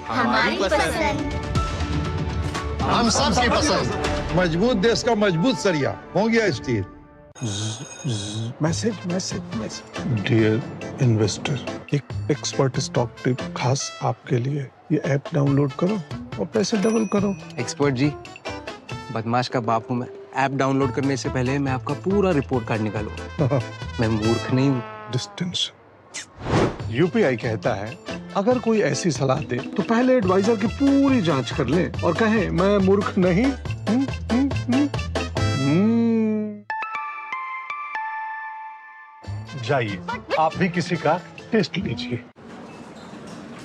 हमारी पसंद, हम सबकी पसंद। मजबूत देश का मजबूत सरिया हो गया स्टील। मैसेज। डियर इन्वेस्टर, एक एक्सपर्ट स्टॉक टिप खास आपके लिए। ये ऐप डाउनलोड करो और पैसे डबल करो। एक्सपर्ट जी, बदमाश का बाप हूँ मैं। ऐप डाउनलोड करने से पहले मैं आपका पूरा रिपोर्ट कार्ड निकालूंगा। मैं मूर्ख नहीं हूँ। डिस्टेंस। UPI कहता है अगर कोई ऐसी सलाह दे तो पहले एडवाइजर की पूरी जांच कर ले और कहे मैं मूर्ख नहीं। जाइए, आप भी किसी का टेस्ट लीजिए।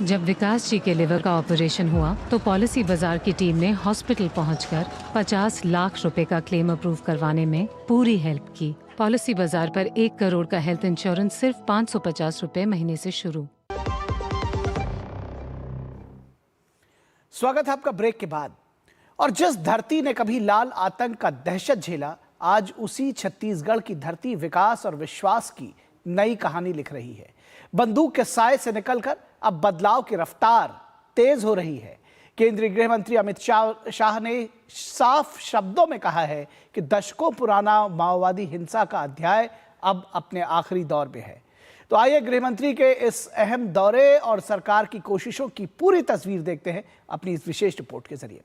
जब विकास जी के लिवर का ऑपरेशन हुआ तो पॉलिसी बाजार की टीम ने हॉस्पिटल पहुंचकर 50 लाख रुपए का क्लेम अप्रूव करवाने में पूरी हेल्प की। पॉलिसी बाजार पर 1 करोड़ का हेल्थ इंश्योरेंस सिर्फ 550 रुपए महीने से शुरू। स्वागत है आपका ब्रेक के बाद। और जिस धरती ने कभी लाल आतंक का दहशत झेला, आज उसी छत्तीसगढ़ की धरती विकास और विश्वास की नई कहानी लिख रही है। बंदूक के साए से निकलकर अब बदलाव की रफ्तार तेज हो रही है। केंद्रीय गृह मंत्री अमित शाह ने साफ शब्दों में कहा है कि दशकों पुराना माओवादी हिंसा का अध्याय अब अपने आखिरी दौर में है। तो आइए गृह मंत्री के इस अहम दौरे और सरकार की कोशिशों की पूरी तस्वीर देखते हैं अपनी इस विशेष रिपोर्ट के जरिए।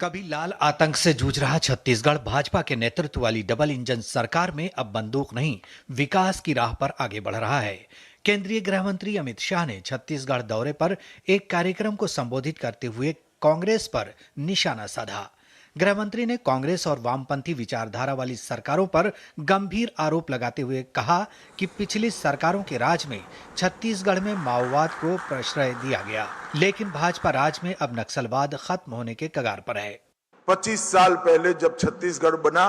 कभी लाल आतंक से जूझ रहा छत्तीसगढ़ भाजपा के नेतृत्व वाली डबल इंजन सरकार में अब बंदूक नहीं, विकास की राह पर आगे बढ़ रहा है। केंद्रीय गृह मंत्री अमित शाह ने छत्तीसगढ़ दौरे पर एक कार्यक्रम को संबोधित करते हुए कांग्रेस पर निशाना साधा। गृह मंत्री ने कांग्रेस और वामपंथी विचारधारा वाली सरकारों पर गंभीर आरोप लगाते हुए कहा कि पिछली सरकारों के राज में छत्तीसगढ़ में माओवाद को प्रश्रय दिया गया, लेकिन भाजपा राज में अब नक्सलवाद खत्म होने के कगार पर है। 25 साल पहले जब छत्तीसगढ़ बना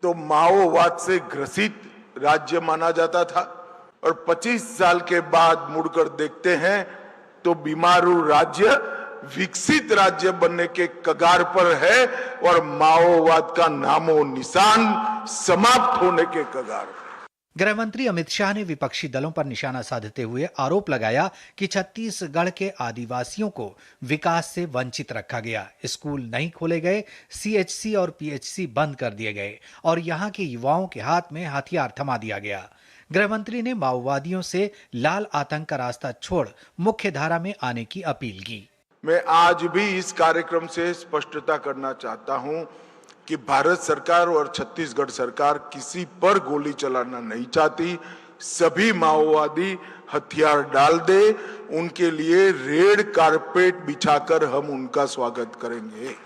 तो माओवाद से ग्रसित राज्य माना जाता था, और 25 साल के बाद मुड़कर देखते हैं तो बीमारू राज्य विकसित राज्य बनने के कगार पर है और माओवाद का नामो निशान समाप्त होने के कगार पर। गृह मंत्री अमित शाह ने विपक्षी दलों पर निशाना साधते हुए आरोप लगाया कि छत्तीसगढ़ के आदिवासियों को विकास से वंचित रखा गया, स्कूल नहीं खोले गए, सीएचसी और पीएचसी बंद कर दिए गए और यहाँ के युवाओं के हाथ में हथियार थमा दिया गया। गृह मंत्री ने माओवादियों से लाल आतंक का रास्ता छोड़ मुख्य धारा में आने की अपील की। मैं आज भी इस कार्यक्रम से स्पष्टता करना चाहता हूं कि भारत सरकार और छत्तीसगढ़ सरकार किसी पर गोली चलाना नहीं चाहती। सभी माओवादी हथियार डाल दे, उनके लिए रेड कारपेट बिछाकर हम उनका स्वागत करेंगे।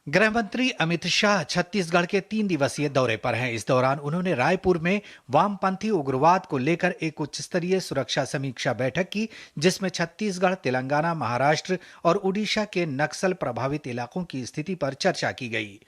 गृह मंत्री अमित शाह छत्तीसगढ़ के 3 दिवसीय दौरे पर हैं। इस दौरान उन्होंने रायपुर में वामपंथी उग्रवाद को लेकर एक उच्च स्तरीय सुरक्षा समीक्षा बैठक की, जिसमें छत्तीसगढ़, तेलंगाना, महाराष्ट्र और उड़ीसा के नक्सल प्रभावित इलाकों की स्थिति पर चर्चा की गई।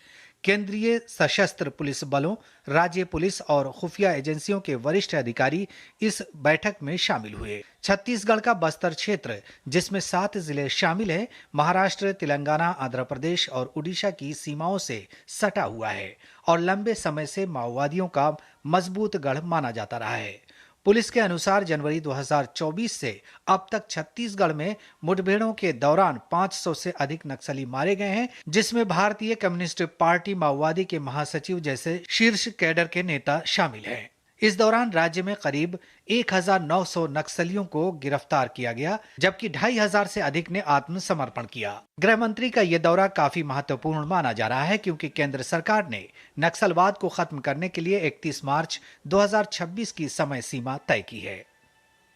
केंद्रीय सशस्त्र पुलिस बलों, राज्य पुलिस और खुफिया एजेंसियों के वरिष्ठ अधिकारी इस बैठक में शामिल हुए। छत्तीसगढ़ का बस्तर क्षेत्र, जिसमें 7 जिले शामिल हैं, महाराष्ट्र, तेलंगाना, आंध्र प्रदेश और उड़ीसा की सीमाओं से सटा हुआ है और लंबे समय से माओवादियों का मजबूत गढ़ माना जाता रहा है। पुलिस के अनुसार जनवरी 2024 से अब तक छत्तीसगढ़ में मुठभेड़ों के दौरान 500 से अधिक नक्सली मारे गए हैं, जिसमें भारतीय कम्युनिस्ट पार्टी माओवादी के महासचिव जैसे शीर्ष कैडर के नेता शामिल हैं। इस दौरान राज्य में करीब 1900 नक्सलियों को गिरफ्तार किया गया, जबकि 2500 से अधिक ने आत्मसमर्पण किया। गृह मंत्री का यह दौरा काफी महत्वपूर्ण माना जा रहा है, क्योंकि केंद्र सरकार ने नक्सलवाद को खत्म करने के लिए 31 मार्च 2026 की समय सीमा तय की है।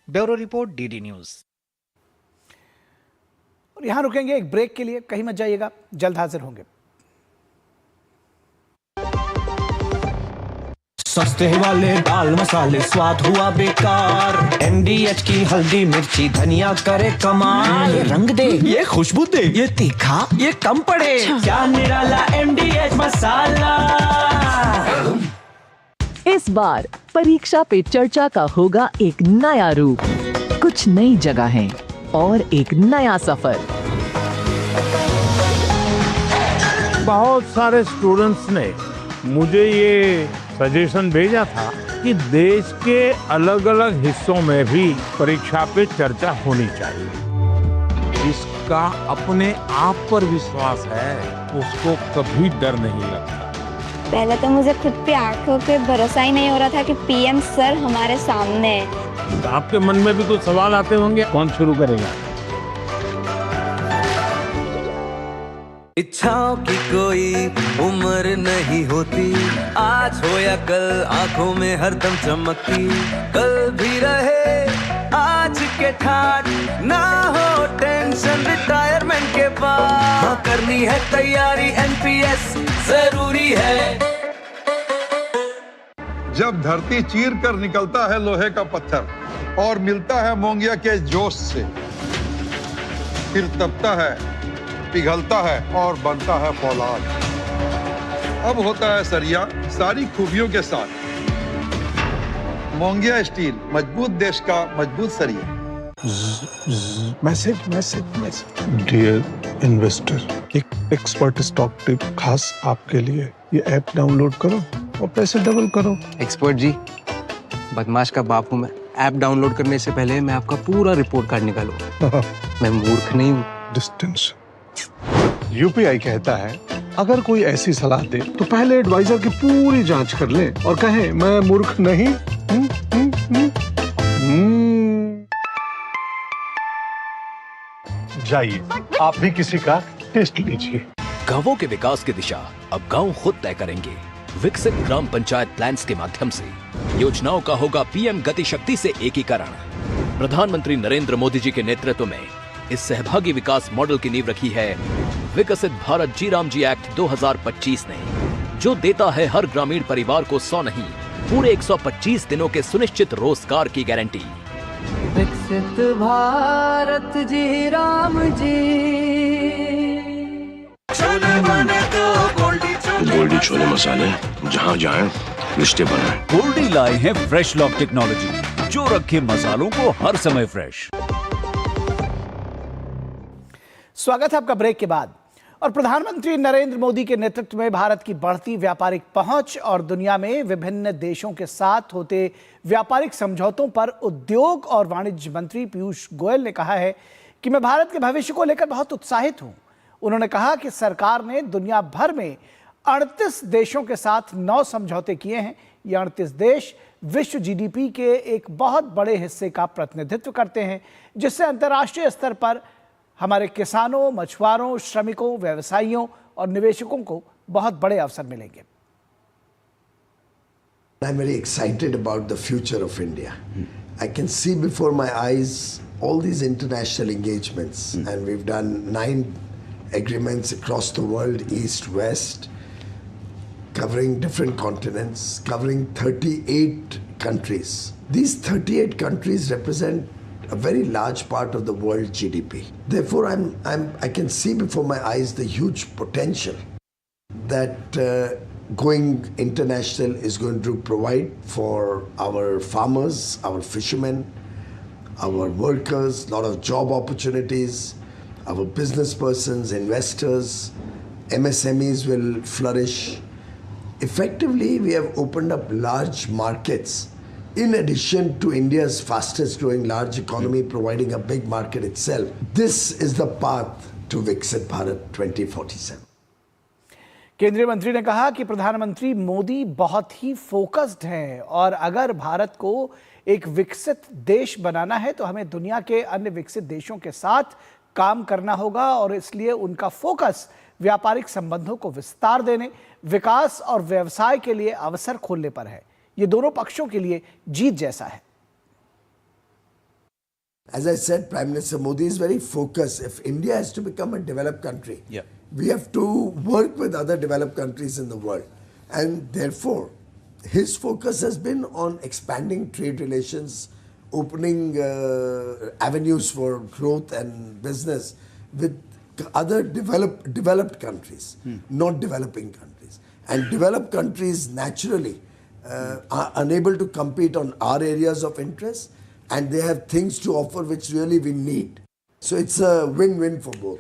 Bureau report, DD news. और यहां रुकेंगे एक ब्रेक के लिए, कहीं मत जाइएगा, जल्द हाजिर होंगे। सस्ते वाले दाल मसाले स्वाद हुआ बेकार, एमडीएच की हल्दी मिर्ची धनिया करे कमाल, ये रंग दे, ये खुशबू दे, ये तीखा, ये कम पड़े, क्या निराला एमडीएच मसाला। इस बार परीक्षा पे चर्चा का होगा एक नया रूप, कुछ नई जगहें और एक नया सफर। बहुत सारे स्टूडेंट्स ने मुझे ये सजेशन भेजा था कि देश के अलग अलग हिस्सों में भी परीक्षा पे चर्चा होनी चाहिए। इसका अपने आप पर विश्वास है, उसको कभी डर नहीं लगता। पहले तो मुझे खुद पे आंखों पे भरोसा ही नहीं हो रहा था कि पीएम सर हमारे सामने है। आपके मन में भी कुछ सवाल आते होंगे, कौन शुरू करेगा? इच्छाओं की कोई उम्र नहीं होती, आज हो या कल आंखों में हरदम चमकती, कल भी रहे आज के ठाट, ना हो टेंशन रिटायरमेंट के बाद, हाँ करनी है तैयारी एनपीएस जरूरी है। जब धरती चीर कर निकलता है लोहे का पत्थर और मिलता है मोंगिया के जोश से, फिर तपता है, पिघलता है और बनता है फौलाद। अब होता है सरिया सारी खूबियों के साथ। मोंगिया स्टील, मजबूत देश का मजबूत सरिया। Message message message. Dear investor, एक एक्सपर्ट स्टॉक टिप खास आपके लिए। ये ऐप डाउनलोड करो और पैसे डबल करो। एक्सपर्ट जी, बदमाश का बाप हूँ मैं। ऐप डाउनलोड करने से पहले मैं आपका पूरा रिपोर्ट कार्ड निकालूंगा। मैं मूर्ख नहीं हूँ। डिस्टेंस। यूपीआई कहता है अगर कोई ऐसी सलाह दे तो पहले एडवाइजर की पूरी जांच कर ले और कहे मैं मूर्ख नहीं। जाइए आप भी किसी का टेस्ट लीजिए। गांवों के विकास की दिशा अब गांव खुद तय करेंगे। विकसित ग्राम पंचायत प्लान्स के माध्यम से योजनाओं का होगा पीएम गति शक्ति से एकीकरण। प्रधानमंत्री नरेंद्र मोदी जी के नेतृत्व में इस सहभागी विकास मॉडल की नींव रखी है विकसित भारत जी राम जी एक्ट 2025 ने, जो देता है हर ग्रामीण परिवार को 100 नहीं पूरे 125 दिनों के सुनिश्चित रोजगार की गारंटी। विकसित भारत जी राम जी। गोल्डी छोले मसाले, जहाँ जाएं रिश्ते बनाएं। गोल्डी लाए हैं फ्रेश लॉक टेक्नोलॉजी, जो रखे मसालों को हर समय फ्रेश। स्वागत है आपका ब्रेक के बाद। और प्रधानमंत्री नरेंद्र मोदी के नेतृत्व में भारत की बढ़ती व्यापारिक पहुंच और दुनिया में विभिन्न देशों के साथ होते व्यापारिक समझौतों पर उद्योग और वाणिज्य मंत्री पीयूष गोयल ने कहा है कि मैं भारत के भविष्य को लेकर बहुत उत्साहित हूं। उन्होंने कहा कि सरकार ने दुनिया भर में 38 देशों के साथ 9 समझौते किए हैं। ये 38 देश विश्व जीडीपी के एक बहुत बड़े हिस्से का प्रतिनिधित्व करते हैं, जिससे अंतर्राष्ट्रीय स्तर पर हमारे किसानों, मछुआरों, श्रमिकों, व्यवसायियों और निवेशकों को बहुत बड़े अवसर मिलेंगे। I'm very excited about the future of India. I can see before my eyes all these international engagements, and we've done 9 agreements across the world, east, west, covering different continents, covering 38 countries. These 38 countries represent a very large part of the world GDP. Therefore, I can see before my eyes the huge potential that going international is going to provide for our farmers, our fishermen, our workers, a lot of job opportunities, our business persons, investors, MSMEs will flourish. Effectively, we have opened up large markets. In addition to India's fastest growing large economy providing a big market itself, this is the path to Viksit Bharat 2047. केंद्रीय मंत्री ने कहा कि प्रधानमंत्री मोदी बहुत ही focused हैं और अगर भारत को एक विकसित देश बनाना है तो हमें दुनिया के अन्य विकसित देशों के साथ काम करना होगा और इसलिए उनका फोकस व्यापारिक संबंधों को विस्तार देने, विकास और व्यवसाय के लिए अवसर खोलने पर है। ये दोनों पक्षों के लिए जीत जैसा है। As I said, Prime Minister Modi is very focused. If India has to become a developed country, we have to work with other developed countries in the world. And therefore, his focus has been on expanding trade relations, opening avenues for growth and business with other developed countries, not developing countries. And developed countries naturally are unable to compete on our areas of interest, and they have things to offer which really we need. So it's a win-win for both.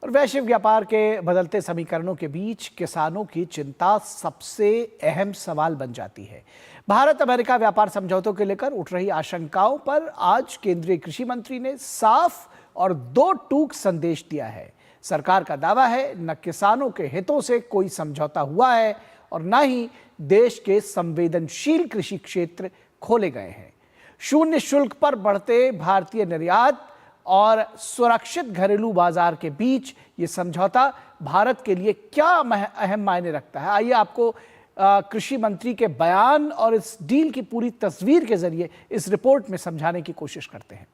और वैश्विक व्यापार के बदलते समीकरणों के बीच किसानों की चिंता सबसे अहम सवाल बन जाती है। भारत अमेरिका व्यापार समझौतों के लेकर उठ रही आशंकाओं पर आज केंद्रीय कृषि मंत्री ने साफ और 2 टूक संदेश दिया है। सरकार का दावा है न किसानों के हितों से कोई समझौता हुआ है और न ही देश के संवेदनशील कृषि क्षेत्र खोले गए हैं। शून्य शुल्क पर बढ़ते भारतीय निर्यात और सुरक्षित घरेलू बाजार के बीच ये समझौता भारत के लिए क्या अहम मायने रखता है, आइए आपको कृषि मंत्री के बयान और इस डील की पूरी तस्वीर के जरिए इस रिपोर्ट में समझाने की कोशिश करते हैं।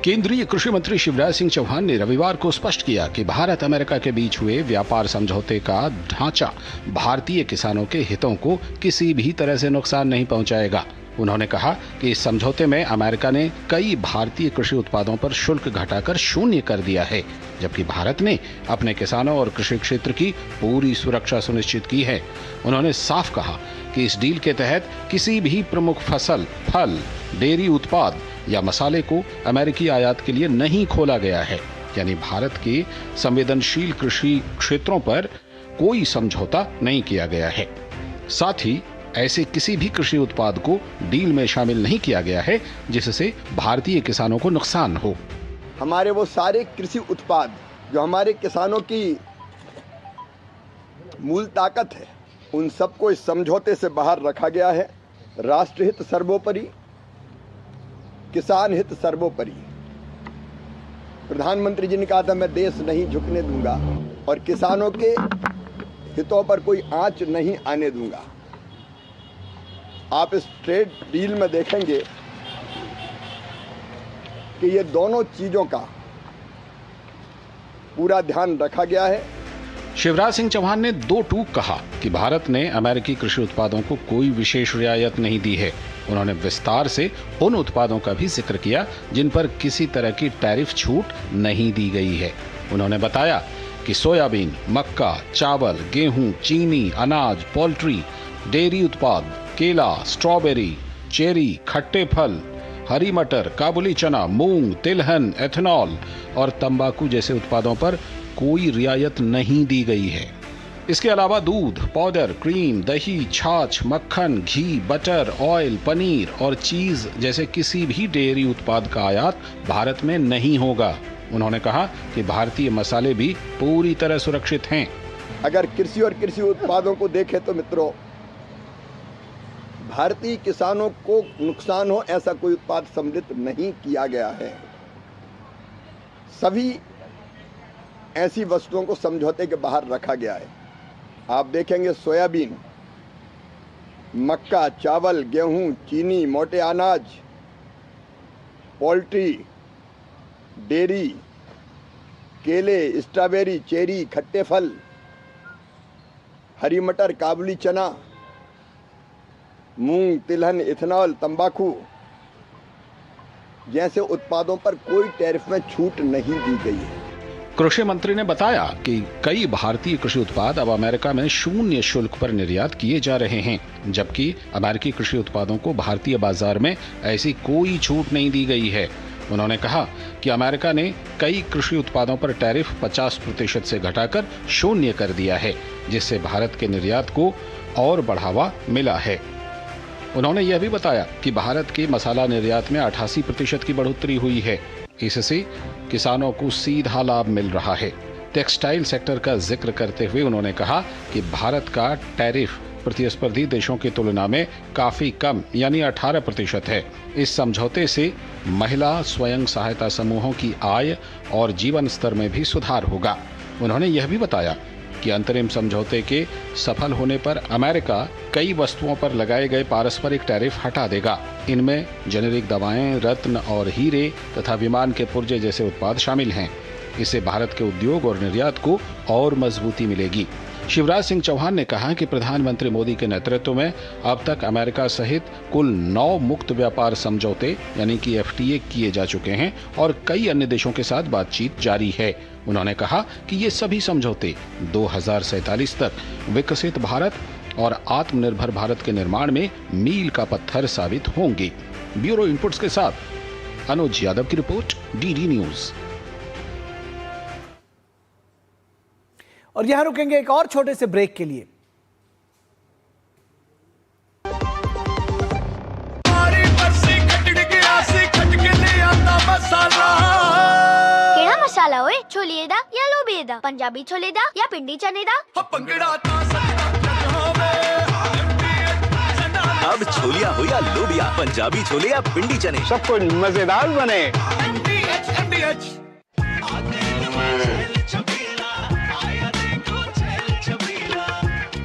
केंद्रीय कृषि मंत्री शिवराज सिंह चौहान ने रविवार को स्पष्ट किया कि भारत अमेरिका के बीच हुए व्यापार समझौते का ढांचा भारतीय किसानों के हितों को किसी भी तरह से नुकसान नहीं पहुंचाएगा। उन्होंने कहा कि इस समझौते में अमेरिका ने कई भारतीय कृषि उत्पादों पर शुल्क घटाकर शून्य कर दिया है, जबकि भारत ने अपने किसानों और कृषि क्षेत्र की पूरी सुरक्षा सुनिश्चित की है। उन्होंने साफ कहा कि इस डील के तहत किसी भी प्रमुख फसल, फल, डेयरी उत्पाद या मसाले को अमेरिकी आयात के लिए नहीं खोला गया है। यानी भारत के संवेदनशील कृषि क्षेत्रों पर कोई समझौता नहीं किया गया है। साथ ही ऐसे किसी भी कृषि उत्पाद को डील में शामिल नहीं किया गया है जिससे भारतीय किसानों को नुकसान हो। हमारे वो सारे कृषि उत्पाद जो हमारे किसानों की मूल ताकत है, उन सबको इस समझौते से बाहर रखा गया है। राष्ट्रहित सर्वोपरि, किसान हित सर्वोपरि। प्रधानमंत्री जी ने कहा था मैं देश नहीं झुकने दूंगा और किसानों के हितों पर कोई आंच नहीं आने दूंगा। आप इस ट्रेड डील में देखेंगे कि ये दोनों चीजों का पूरा ध्यान रखा गया है। शिवराज सिंह चौहान ने दो टूक कहा कि भारत ने अमेरिकी कृषि उत्पादों को कोई विशेष रियायत नहीं दी है। उन्होंने विस्तार से उन उत्पादों का भी जिक्र किया जिन पर किसी तरह की टैरिफ छूट नहीं दी गई है। उन्होंने बताया कि सोयाबीन, मक्का, चावल, गेहूं, चीनी, अनाज, पोल्ट्री, डेयरी उत्पाद, केला, स्ट्रॉबेरी, चेरी, खट्टे फल, हरी मटर, काबुली चना, मूंग, तिलहन, एथेनॉल और तंबाकू जैसे उत्पादों पर कोई रियायत नहीं दी गई है। इसके अलावा दूध, पाउडर, क्रीम, दही, छाछ, मक्खन, घी, बटर, ऑयल, पनीर और चीज जैसे किसी भी डेयरी उत्पाद का आयात भारत में नहीं होगा। उन्होंने कहा कि भारतीय मसाले भी पूरी तरह सुरक्षित हैं। अगर कृषि और कृषि उत्पादों को देखें तो मित्रों, भारतीय किसानों को नुकसान हो ऐसा कोई उत्पाद सम्मिलित नहीं किया गया है। सभी ऐसी वस्तुओं को समझौते के बाहर रखा गया है। आप देखेंगे सोयाबीन, मक्का, चावल, गेहूं, चीनी, मोटे अनाज, पोल्ट्री, डेयरी, केले, स्ट्रॉबेरी, चेरी, खट्टे फल, हरी मटर, काबुली चना, मूंग, तिलहन, इथेनॉल, तंबाकू जैसे उत्पादों पर कोई टैरिफ में छूट नहीं दी गई है। कृषि मंत्री ने बताया कि कई भारतीय कृषि उत्पाद अब अमेरिका में शून्य शुल्क पर निर्यात किए जा रहे हैं, जबकि अमेरिकी कृषि उत्पादों को भारतीय बाजार में ऐसी कोई छूट नहीं दी गई है। उन्होंने कहा कि अमेरिका ने कई कृषि उत्पादों पर टैरिफ 50% से घटाकर शून्य कर दिया है, जिससे भारत के निर्यात को और बढ़ावा मिला है। उन्होंने यह भी बताया कि भारत के मसाला निर्यात में 88% की बढ़ोतरी हुई है। इससे किसानों को सीधा लाभ मिल रहा है। टेक्सटाइल सेक्टर का जिक्र करते हुए उन्होंने कहा कि भारत का टैरिफ प्रतिस्पर्धी देशों की तुलना में काफी कम यानी 18% है। इस समझौते से महिला स्वयं सहायता समूहों की आय और जीवन स्तर में भी सुधार होगा। उन्होंने यह भी बताया कि अंतरिम समझौते के सफल होने पर अमेरिका कई वस्तुओं पर लगाए गए पारस्परिक टैरिफ हटा देगा। इनमें जेनेरिक दवाएं, रत्न और हीरे तथा विमान के पुर्जे जैसे उत्पाद शामिल हैं। इससे भारत के उद्योग और निर्यात को और मजबूती मिलेगी। शिवराज सिंह चौहान ने कहा कि प्रधानमंत्री मोदी के नेतृत्व में अब तक अमेरिका सहित कुल 9 मुक्त व्यापार समझौते यानी कि FTA किए जा चुके हैं और कई अन्य देशों के साथ बातचीत जारी है। उन्होंने कहा कि ये सभी समझौते 2047 तक विकसित भारत और आत्मनिर्भर भारत के निर्माण में मील का पत्थर साबित होंगे। ब्यूरो इनपुट्स के साथ अनुज यादव की रिपोर्ट, DD न्यूज। और यहां रुकेंगे एक और छोटे से ब्रेक के लिए। केड़ा मसाला होए? छोलिए दा या लोबिए दा? पंजाबी छोले दा या पिंडी चने दा? अब छोलिया हो या लोबिया, पंजाबी छोले या पिंडी चने, सब कुछ मजेदार बने।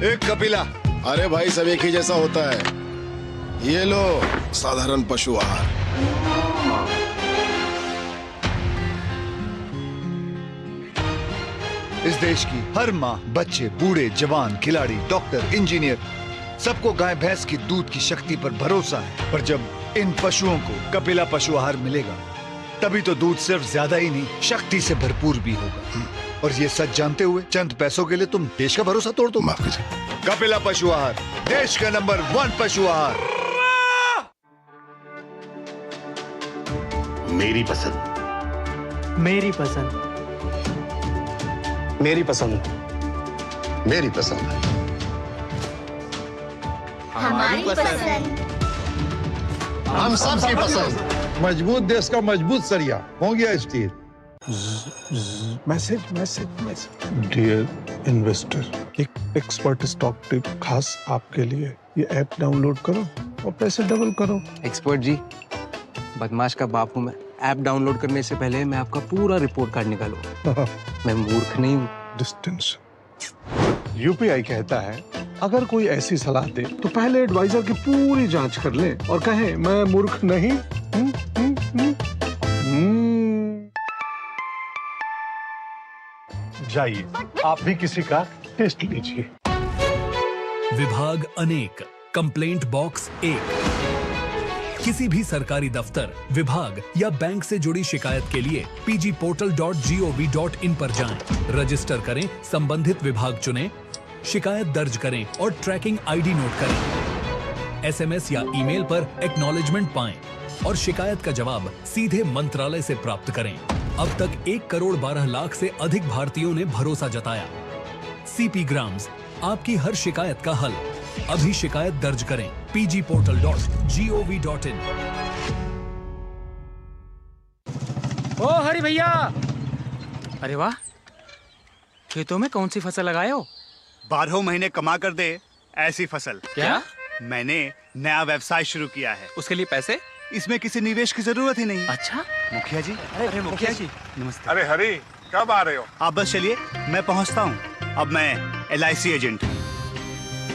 एक कपिला, अरे भाई सब एक ही जैसा होता है। ये लो साधारण पशु आहार। इस देश की हर माँ, बच्चे, बूढ़े, जवान, खिलाड़ी, डॉक्टर, इंजीनियर, सबको गाय भैंस की दूध की शक्ति पर भरोसा है। पर जब इन पशुओं को कपिला पशु आहार मिलेगा, तभी तो दूध सिर्फ ज्यादा ही नहीं, शक्ति से भरपूर भी होगा। और ये सच जानते हुए चंद पैसों के लिए तुम देश का भरोसा तोड़ दो। माफ कीजिए। कपिला पशु आहार, देश का नंबर 1 पशु आहार। मेरी पसंद। मेरी पसंद। मेरी पसंद। मेरी पसंद। हमारी पसंद। हम सब की पसंद। मजबूत देश का मजबूत सरिया हो गया steel. Message message message. Dear investor, एक एक्सपर्ट स्टॉक टिप खास आपके लिए। ये ऐप डाउनलोड करो और पैसे डबल करो। एक्सपर्ट जी, बदमाश का बाप हूँ मैं। ऐप डाउनलोड करने से पहले मैं आपका पूरा रिपोर्ट कार्ड निकालूं। मैं मूर्ख नहीं हूँ। डिस्टेंस। यूपीआई कहता है अगर कोई ऐसी सलाह दे तो पहले एडवाइजर की पूरी जांच कर ले और कहे मैं मूर्ख नहीं। जाइए आप भी किसी का टेस्ट लीजिए। विभाग अनेक, कंप्लेंट बॉक्स 1। किसी भी सरकारी दफ्तर, विभाग या बैंक से जुड़ी शिकायत के लिए pgportal.gov.in पर जाएं, रजिस्टर करें, संबंधित विभाग चुनें, शिकायत दर्ज करें और ट्रैकिंग आईडी नोट करें। एसएमएस या ईमेल पर एक्नॉलेजमेंट पाएं और शिकायत का जवाब सीधे मंत्रालय से प्राप्त करें। अब तक 1 करोड़ 12 लाख से अधिक भारतीयों ने भरोसा जताया। सीपी ग्राम्स, आपकी हर शिकायत का हल। अभी शिकायत दर्ज करें pgportal.gov.in। ओ हरि भैया, अरे वाह, खेतों में कौन सी फसल लगाए हो? 12 महीने कमा कर दे ऐसी फसल। क्या? मैंने नया व्यवसाय शुरू किया है। उसके लिए पैसे? इसमें किसी निवेश की जरूरत ही नहीं। अच्छा, मुखिया जी। अरे मुखिया जी, नमस्ते। अरे हरी, कब आ रहे हो? आप बस चलिए, मैं पहुंचता हूँ। अब मैं LIC एजेंट हूँ।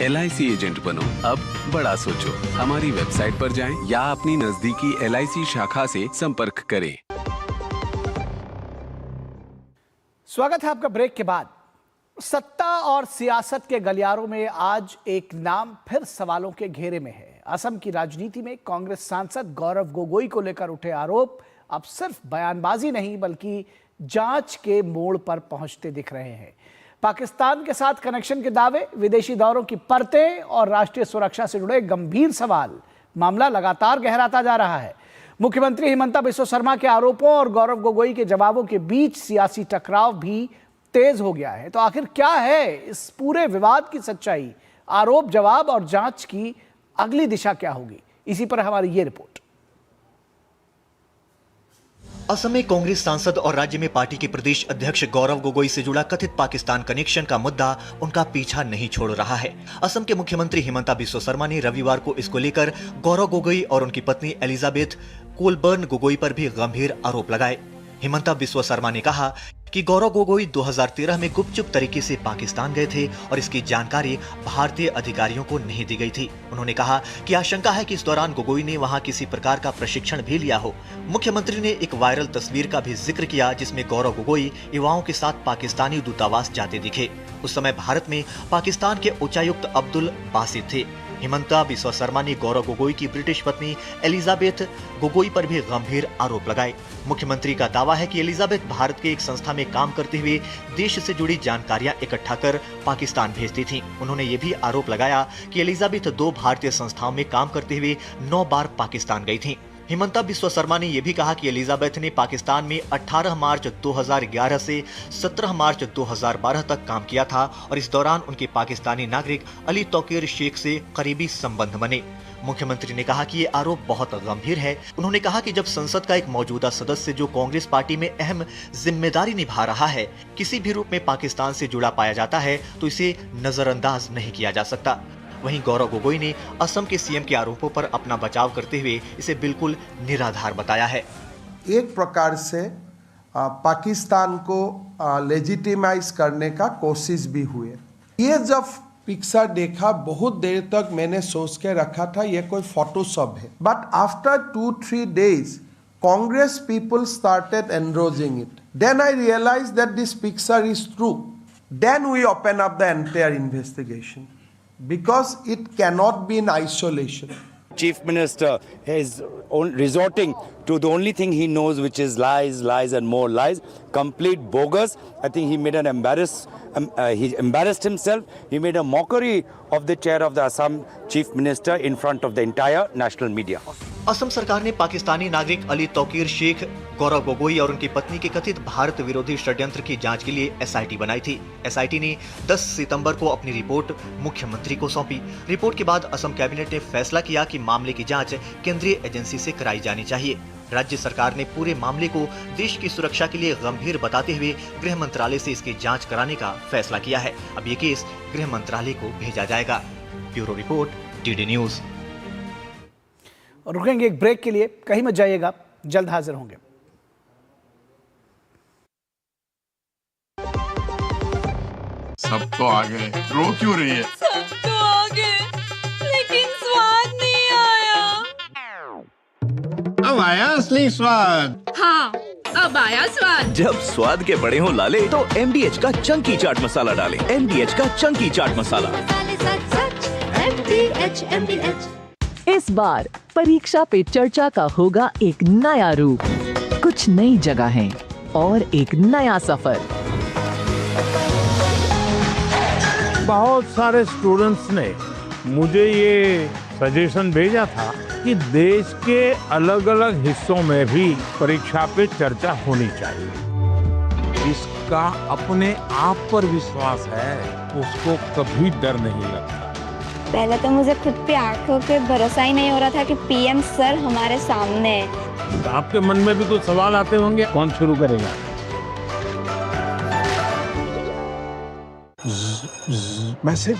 LIC एजेंट बनो, अब बड़ा सोचो। हमारी वेबसाइट पर जाएं या अपनी नजदीकी LIC शाखा से संपर्क करें। स्वागत है आपका ब्रेक के बाद। सत्ता और सियासत के गलियारों में आज एक नाम फिर सवालों के घेरे में है। असम की राजनीति में कांग्रेस सांसद गौरव गोगोई को लेकर उठे आरोप अब सिर्फ बयानबाजी नहीं बल्कि जांच के मोड़ पर पहुंचते दिख रहे हैं। पाकिस्तान के साथ कनेक्शन के दावे, विदेशी दौरों की परतें और राष्ट्रीय सुरक्षा से जुड़े गंभीर सवाल। मामला लगातार गहराता जा रहा है। मुख्यमंत्री हिमंता बिस्वा शर्मा के आरोपों और गौरव गोगोई के जवाबों के बीच सियासी टकराव भी तेज हो गया है। तो आखिर क्या है इस पूरे विवाद की सच्चाई? आरोप, जवाब और जांच की अगली दिशा क्या होगी? इसी पर हमारी ये रिपोर्ट। असम में कांग्रेस सांसद और राज्य में पार्टी के प्रदेश अध्यक्ष गौरव गोगोई से जुड़ा कथित पाकिस्तान कनेक्शन का मुद्दा उनका पीछा नहीं छोड़ रहा है। असम के मुख्यमंत्री हिमंता बिस्वा शर्मा ने रविवार को इसको लेकर गौरव गोगोई और उनकी पत्नी एलिजाबेथ कोलबर्न गोगोई पर भी गंभीर आरोप लगाए। हिमंता बिस्वा शर्मा ने कहा कि गौरव गोगोई 2013 में गुपचुप तरीके से पाकिस्तान गए थे और इसकी जानकारी भारतीय अधिकारियों को नहीं दी गई थी। उन्होंने कहा कि आशंका है कि इस दौरान गोगोई ने वहां किसी प्रकार का प्रशिक्षण भी लिया हो। मुख्यमंत्री ने एक वायरल तस्वीर का भी जिक्र किया जिसमें गौरव गोगोई युवाओं के साथ पाकिस्तानी दूतावास जाते दिखे। उस समय भारत में पाकिस्तान के उच्चायुक्त अब्दुल बासित थे। हिमंता बिस्वा शर्मा ने गौरव गोगोई की ब्रिटिश पत्नी एलिजाबेथ गोगोई पर भी गंभीर आरोप लगाए। मुख्यमंत्री का दावा है कि एलिजाबेथ भारत के एक संस्था में काम करते हुए देश से जुड़ी जानकारियां इकट्ठा कर पाकिस्तान भेजती थीं। उन्होंने ये भी आरोप लगाया कि एलिजाबेथ 2 भारतीय संस्थाओं में काम करते हुए 9 बार पाकिस्तान गई थीं। हिमंता बिस्वा शर्मा ने यह भी कहा कि एलिजाबेथ ने पाकिस्तान में 18 मार्च 2011 से 17 मार्च 2012 तक काम किया था और इस दौरान उनके पाकिस्तानी नागरिक अली तौकीर शेख से करीबी संबंध बने। मुख्यमंत्री ने कहा कि ये आरोप बहुत गंभीर है। उन्होंने कहा कि जब संसद का एक मौजूदा सदस्य जो कांग्रेस पार्टी में अहम जिम्मेदारी निभा रहा है किसी भी रूप में पाकिस्तान से जुड़ा पाया जाता है तो इसे नजरअंदाज नहीं किया जा सकता। वहीं गौरव गोगोई ने असम के सीएम के आरोपों पर अपना बचाव करते हुए इसे बिल्कुल निराधार बताया है। एक प्रकार से पाकिस्तान को लेजिटिमाइज करने का कोशिश भी हुए। ये जब पिक्चर देखा बहुत देर तक मैंने सोच के रखा था ये कोई फोटोशॉप है, but after 2-3 days Congress people started endorsing it. Then I realise that this picture is true. Then we open up the entire investigation because it cannot be in isolation. chief minister is resorting to the only thing he knows, which is lies, lies and more lies. Complete bogus. I think he made he embarrassed himself. He made a mockery of the chair of the Assam chief minister in front of the entire national media. Assam सरकार ने पाकिस्तानी नागरिक अली तौकीर शेख, गौरव गोगोई और उनकी पत्नी के कथित भारत विरोधी षड्यंत्र की जांच के लिए एसआईटी बनाई थी। एसआईटी ने 10 सितंबर को अपनी रिपोर्ट मुख्यमंत्री को सौंपी। रिपोर्ट के बाद असम कैबिनेट ने फैसला किया कि मामले की जांच केंद्रीय एजेंसी से कराई जानी चाहिए। राज्य सरकार ने पूरे मामले को देश की सुरक्षा के लिए गंभीर बताते हुए गृह मंत्रालय से इसकी जांच कराने का फैसला किया है। अब ये केस गृह मंत्रालय को भेजा जाएगा। Bureau report, DD news. और रुकेंगे एक ब्रेक के लिए, कहीं मत जाइएगा, जल्द हाजिर होंगे। सब तो आ गए, रो क्यों रही है? सब तो आ गए, लेकिन स्वाद नहीं आया। अब आया असली स्वाद। हाँ, अब आया स्वाद। जब स्वाद के बड़े हों लाले तो MDH का चंकी चाट मसाला डालें। MDH का चंकी चाट मसाला। MDH। इस बार परीक्षा पे चर्चा का होगा एक नया रूप, कुछ नई जगहें और एक नया सफर। बहुत सारे स्टूडेंट्स ने मुझे ये सजेशन भेजा था कि देश के अलग अलग हिस्सों में भी परीक्षा पे चर्चा होनी चाहिए। इसका अपने आप पर विश्वास है, उसको कभी डर नहीं लगता। पहले तो मुझे खुद पे आंखों पे भरोसा ही नहीं हो रहा था कि पीएम सर हमारे सामने है। तो आपके मन में भी कुछ सवाल आते होंगे, कौन शुरू करेगा? मैसेज।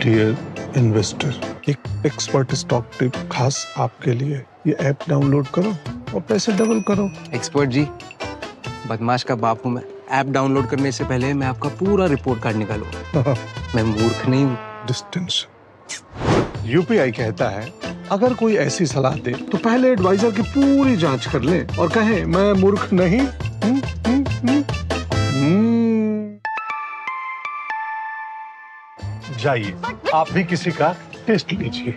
डियर इन्वेस्टर, एक एक्सपर्ट स्टॉक टिप खास आपके लिए। ये ऐप डाउनलोड करो और पैसे डबल करो। एक्सपर्ट जी, बदमाश का बाप हूँ मैं। ऐप डाउनलोड करने से पहले मैं आपका पूरा रिपोर्ट कार्ड निकालूं। मैं मूर्ख नहीं हूँ। डिस्टेंस। यूपीआई कहता है अगर कोई ऐसी सलाह दे तो पहले एडवाइजर की पूरी जांच कर ले और कहे मैं मूर्ख नहीं। जाइए, आप भी किसी का टेस्ट लीजिए।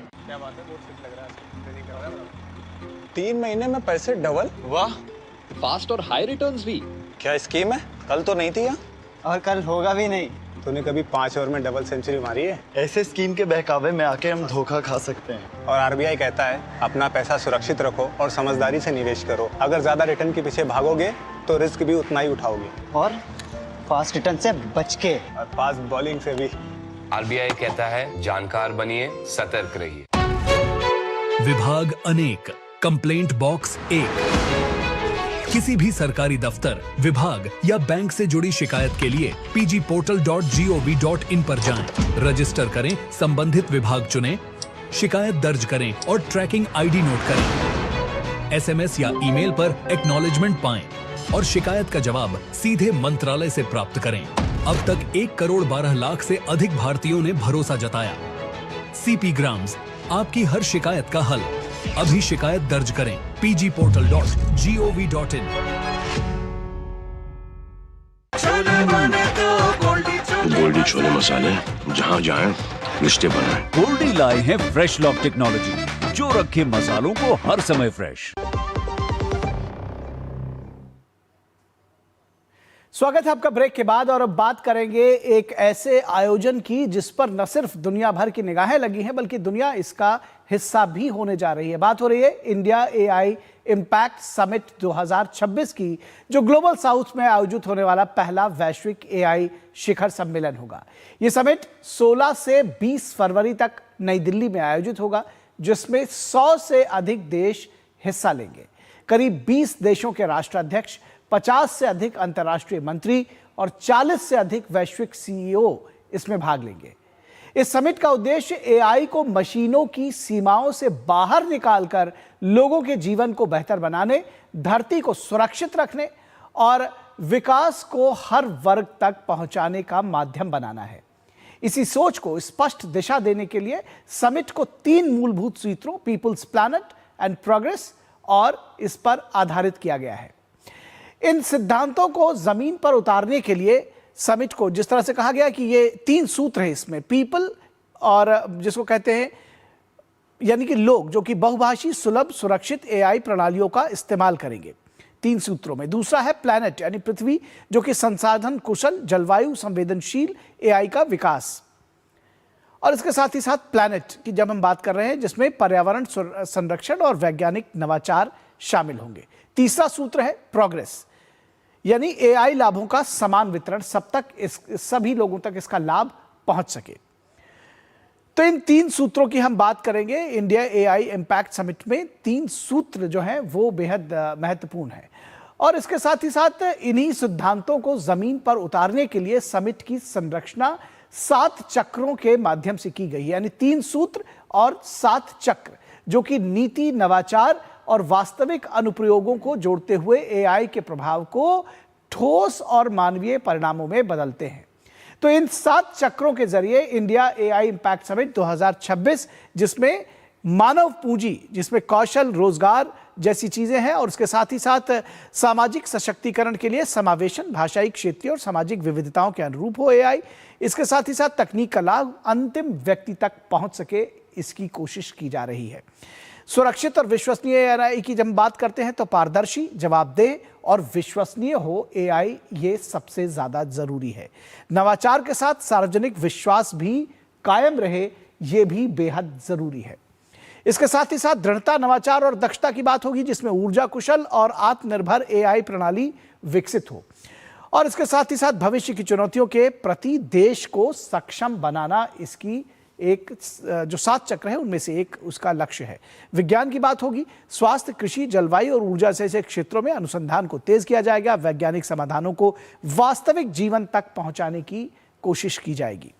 3 महीने में पैसे डबल। वाह, फास्ट और हाई रिटर्न्स भी। क्या स्कीम है? कल तो नहीं थी यहाँ। और कल होगा भी नहीं। तूने कभी 5 ओवर में डबल सेंचुरी मारी है? ऐसे स्कीम के बहकावे में आके हम धोखा खा सकते हैं। और आरबीआई कहता है अपना पैसा सुरक्षित रखो और समझदारी से निवेश करो। अगर ज्यादा रिटर्न के पीछे भागोगे तो रिस्क भी उतना ही उठाओगे। और फास्ट रिटर्न से बच के। और फास्ट बॉलिंग से भी। आरबीआई कहता है जानकार बनिए, सतर्क रहिए। विभाग अनेक, कंप्लेंट बॉक्स 1। किसी भी सरकारी दफ्तर, विभाग या बैंक से जुड़ी शिकायत के लिए pgportal.gov.in पर जाएं, रजिस्टर करें, संबंधित विभाग चुनें, शिकायत दर्ज करें और ट्रैकिंग आईडी नोट करें। एसएमएस या ईमेल पर एक्नॉलेजमेंट पाएं और शिकायत का जवाब सीधे मंत्रालय से प्राप्त करें। अब तक 1 करोड़ 12 लाख से अधिक भारतीयों ने भरोसा जताया। सीपी ग्राम्स, आपकी हर शिकायत का हल। अभी शिकायत दर्ज करें pgportal.gov.in। गोल्डी छोले मसाले, जहाँ जाएं रिश्ते बनाएं। गोल्डी लाए हैं फ्रेश लॉक टेक्नोलॉजी, जो रखे मसालों को हर समय फ्रेश। स्वागत है आपका ब्रेक के बाद, और अब बात करेंगे एक ऐसे आयोजन की जिस पर न सिर्फ दुनिया भर की निगाहें लगी हैं बल्कि दुनिया इसका हिस्सा भी होने जा रही है। बात हो रही है इंडिया एआई इम्पैक्ट समिट 2026 की, जो ग्लोबल साउथ में आयोजित होने वाला पहला वैश्विक एआई शिखर सम्मेलन होगा। यह समिट 16 से 20 फरवरी तक नई दिल्ली में आयोजित होगा, जिसमें 100 से अधिक देश हिस्सा लेंगे। करीब 20 देशों के राष्ट्राध्यक्ष, 50 से अधिक अंतर्राष्ट्रीय मंत्री और 40 से अधिक वैश्विक सीईओ इसमें भाग लेंगे। इस समिट का उद्देश्य एआई को मशीनों की सीमाओं से बाहर निकालकर लोगों के जीवन को बेहतर बनाने, धरती को सुरक्षित रखने और विकास को हर वर्ग तक पहुंचाने का माध्यम बनाना है। इसी सोच को स्पष्ट दिशा देने के लिए समिट को 3 मूलभूत सूत्रों, पीपल्स, प्लैनेट एंड प्रोग्रेस, और इस पर आधारित किया गया है। इन सिद्धांतों को जमीन पर उतारने के लिए समिट को जिस तरह से कहा गया कि ये 3 सूत्र है इसमें, पीपल और जिसको कहते हैं यानी कि लोग जो कि बहुभाषी, सुलभ, सुरक्षित एआई प्रणालियों का इस्तेमाल करेंगे 3 सूत्रों में। दूसरा है प्लैनेट यानी पृथ्वी, जो कि संसाधन कुशल, जलवायु संवेदनशील एआई का विकास। और इसके साथ ही साथ प्लैनेट की जब हम बात कर रहे हैं जिसमें पर्यावरण संरक्षण और वैज्ञानिक नवाचार शामिल होंगे। तीसरा सूत्र है प्रोग्रेस, यानी एआई लाभों का समान वितरण, सभी लोगों तक इसका लाभ पहुंच सके। तो इन 3 सूत्रों की हम बात करेंगे। इंडिया एआई इम्पैक्ट समिट में 3 सूत्र जो हैं वो बेहद महत्वपूर्ण है और इसके साथ ही साथ इन्हीं सिद्धांतों को जमीन पर उतारने के लिए समिट की संरचना 7 चक्रों के माध्यम से की गई, यानी 3 सूत्र और 7 चक्र जो कि नीति, नवाचार और वास्तविक अनुप्रयोगों को जोड़ते हुए एआई के प्रभाव को ठोस और मानवीय परिणामों में बदलते हैं। तो इन 7 चक्रों के जरिए इंडिया एआई इम्पैक्ट समिट 2026, जिसमें मानव पूंजी, जिसमें कौशल, रोजगार जैसी चीजें हैं और उसके साथ ही साथ सामाजिक सशक्तिकरण के लिए समावेशन, भाषाई, क्षेत्रीय और सामाजिक विविधताओं के अनुरूप हो एआई, इसके साथ ही साथ तकनीक का लाभ अंतिम व्यक्ति तक पहुंच सके, इसकी कोशिश की जा रही है। सुरक्षित और विश्वसनीय एआई की जब बात करते हैं तो पारदर्शी, जवाबदेह और विश्वसनीय हो एआई, ये सबसे ज्यादा जरूरी है। नवाचार के साथ सार्वजनिक विश्वास भी कायम रहे, ये भी बेहद जरूरी है। इसके साथ ही साथ दृढ़ता, नवाचार और दक्षता की बात होगी, जिसमें ऊर्जा कुशल और आत्मनिर्भर एआई प्रणाली विकसित हो और इसके साथ ही साथ भविष्य की चुनौतियों के प्रति देश को सक्षम बनाना, इसकी एक जो 7 चक्र है उनमें से एक उसका लक्ष्य है। विज्ञान की बात होगी, स्वास्थ्य, कृषि, जलवायु और ऊर्जा जैसे क्षेत्रों में अनुसंधान को तेज किया जाएगा, वैज्ञानिक समाधानों को वास्तविक जीवन तक पहुंचाने की कोशिश की जाएगी।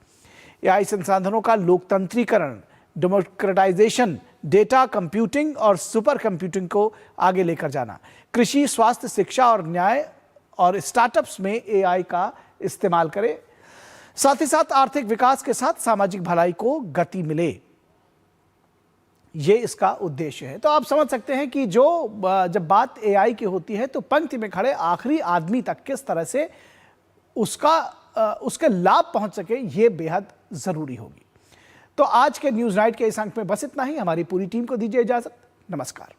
एआई संसाधनों का लोकतंत्रीकरण, डेमोक्रेटाइजेशन, डेटा कंप्यूटिंग और सुपर कंप्यूटिंग को आगे लेकर जाना, कृषि, स्वास्थ्य, शिक्षा और न्याय और स्टार्टअप्स में एआई का इस्तेमाल करें, साथ ही साथ आर्थिक विकास के साथ सामाजिक भलाई को गति मिले, ये इसका उद्देश्य है। तो आप समझ सकते हैं कि जब बात एआई की होती है तो पंक्ति में खड़े आखिरी आदमी तक किस तरह से उसके लाभ पहुंच सके, ये बेहद जरूरी होगी। तो आज के न्यूज नाइट के इस अंक में बस इतना ही। हमारी पूरी टीम को दीजिए इजाजत। नमस्कार।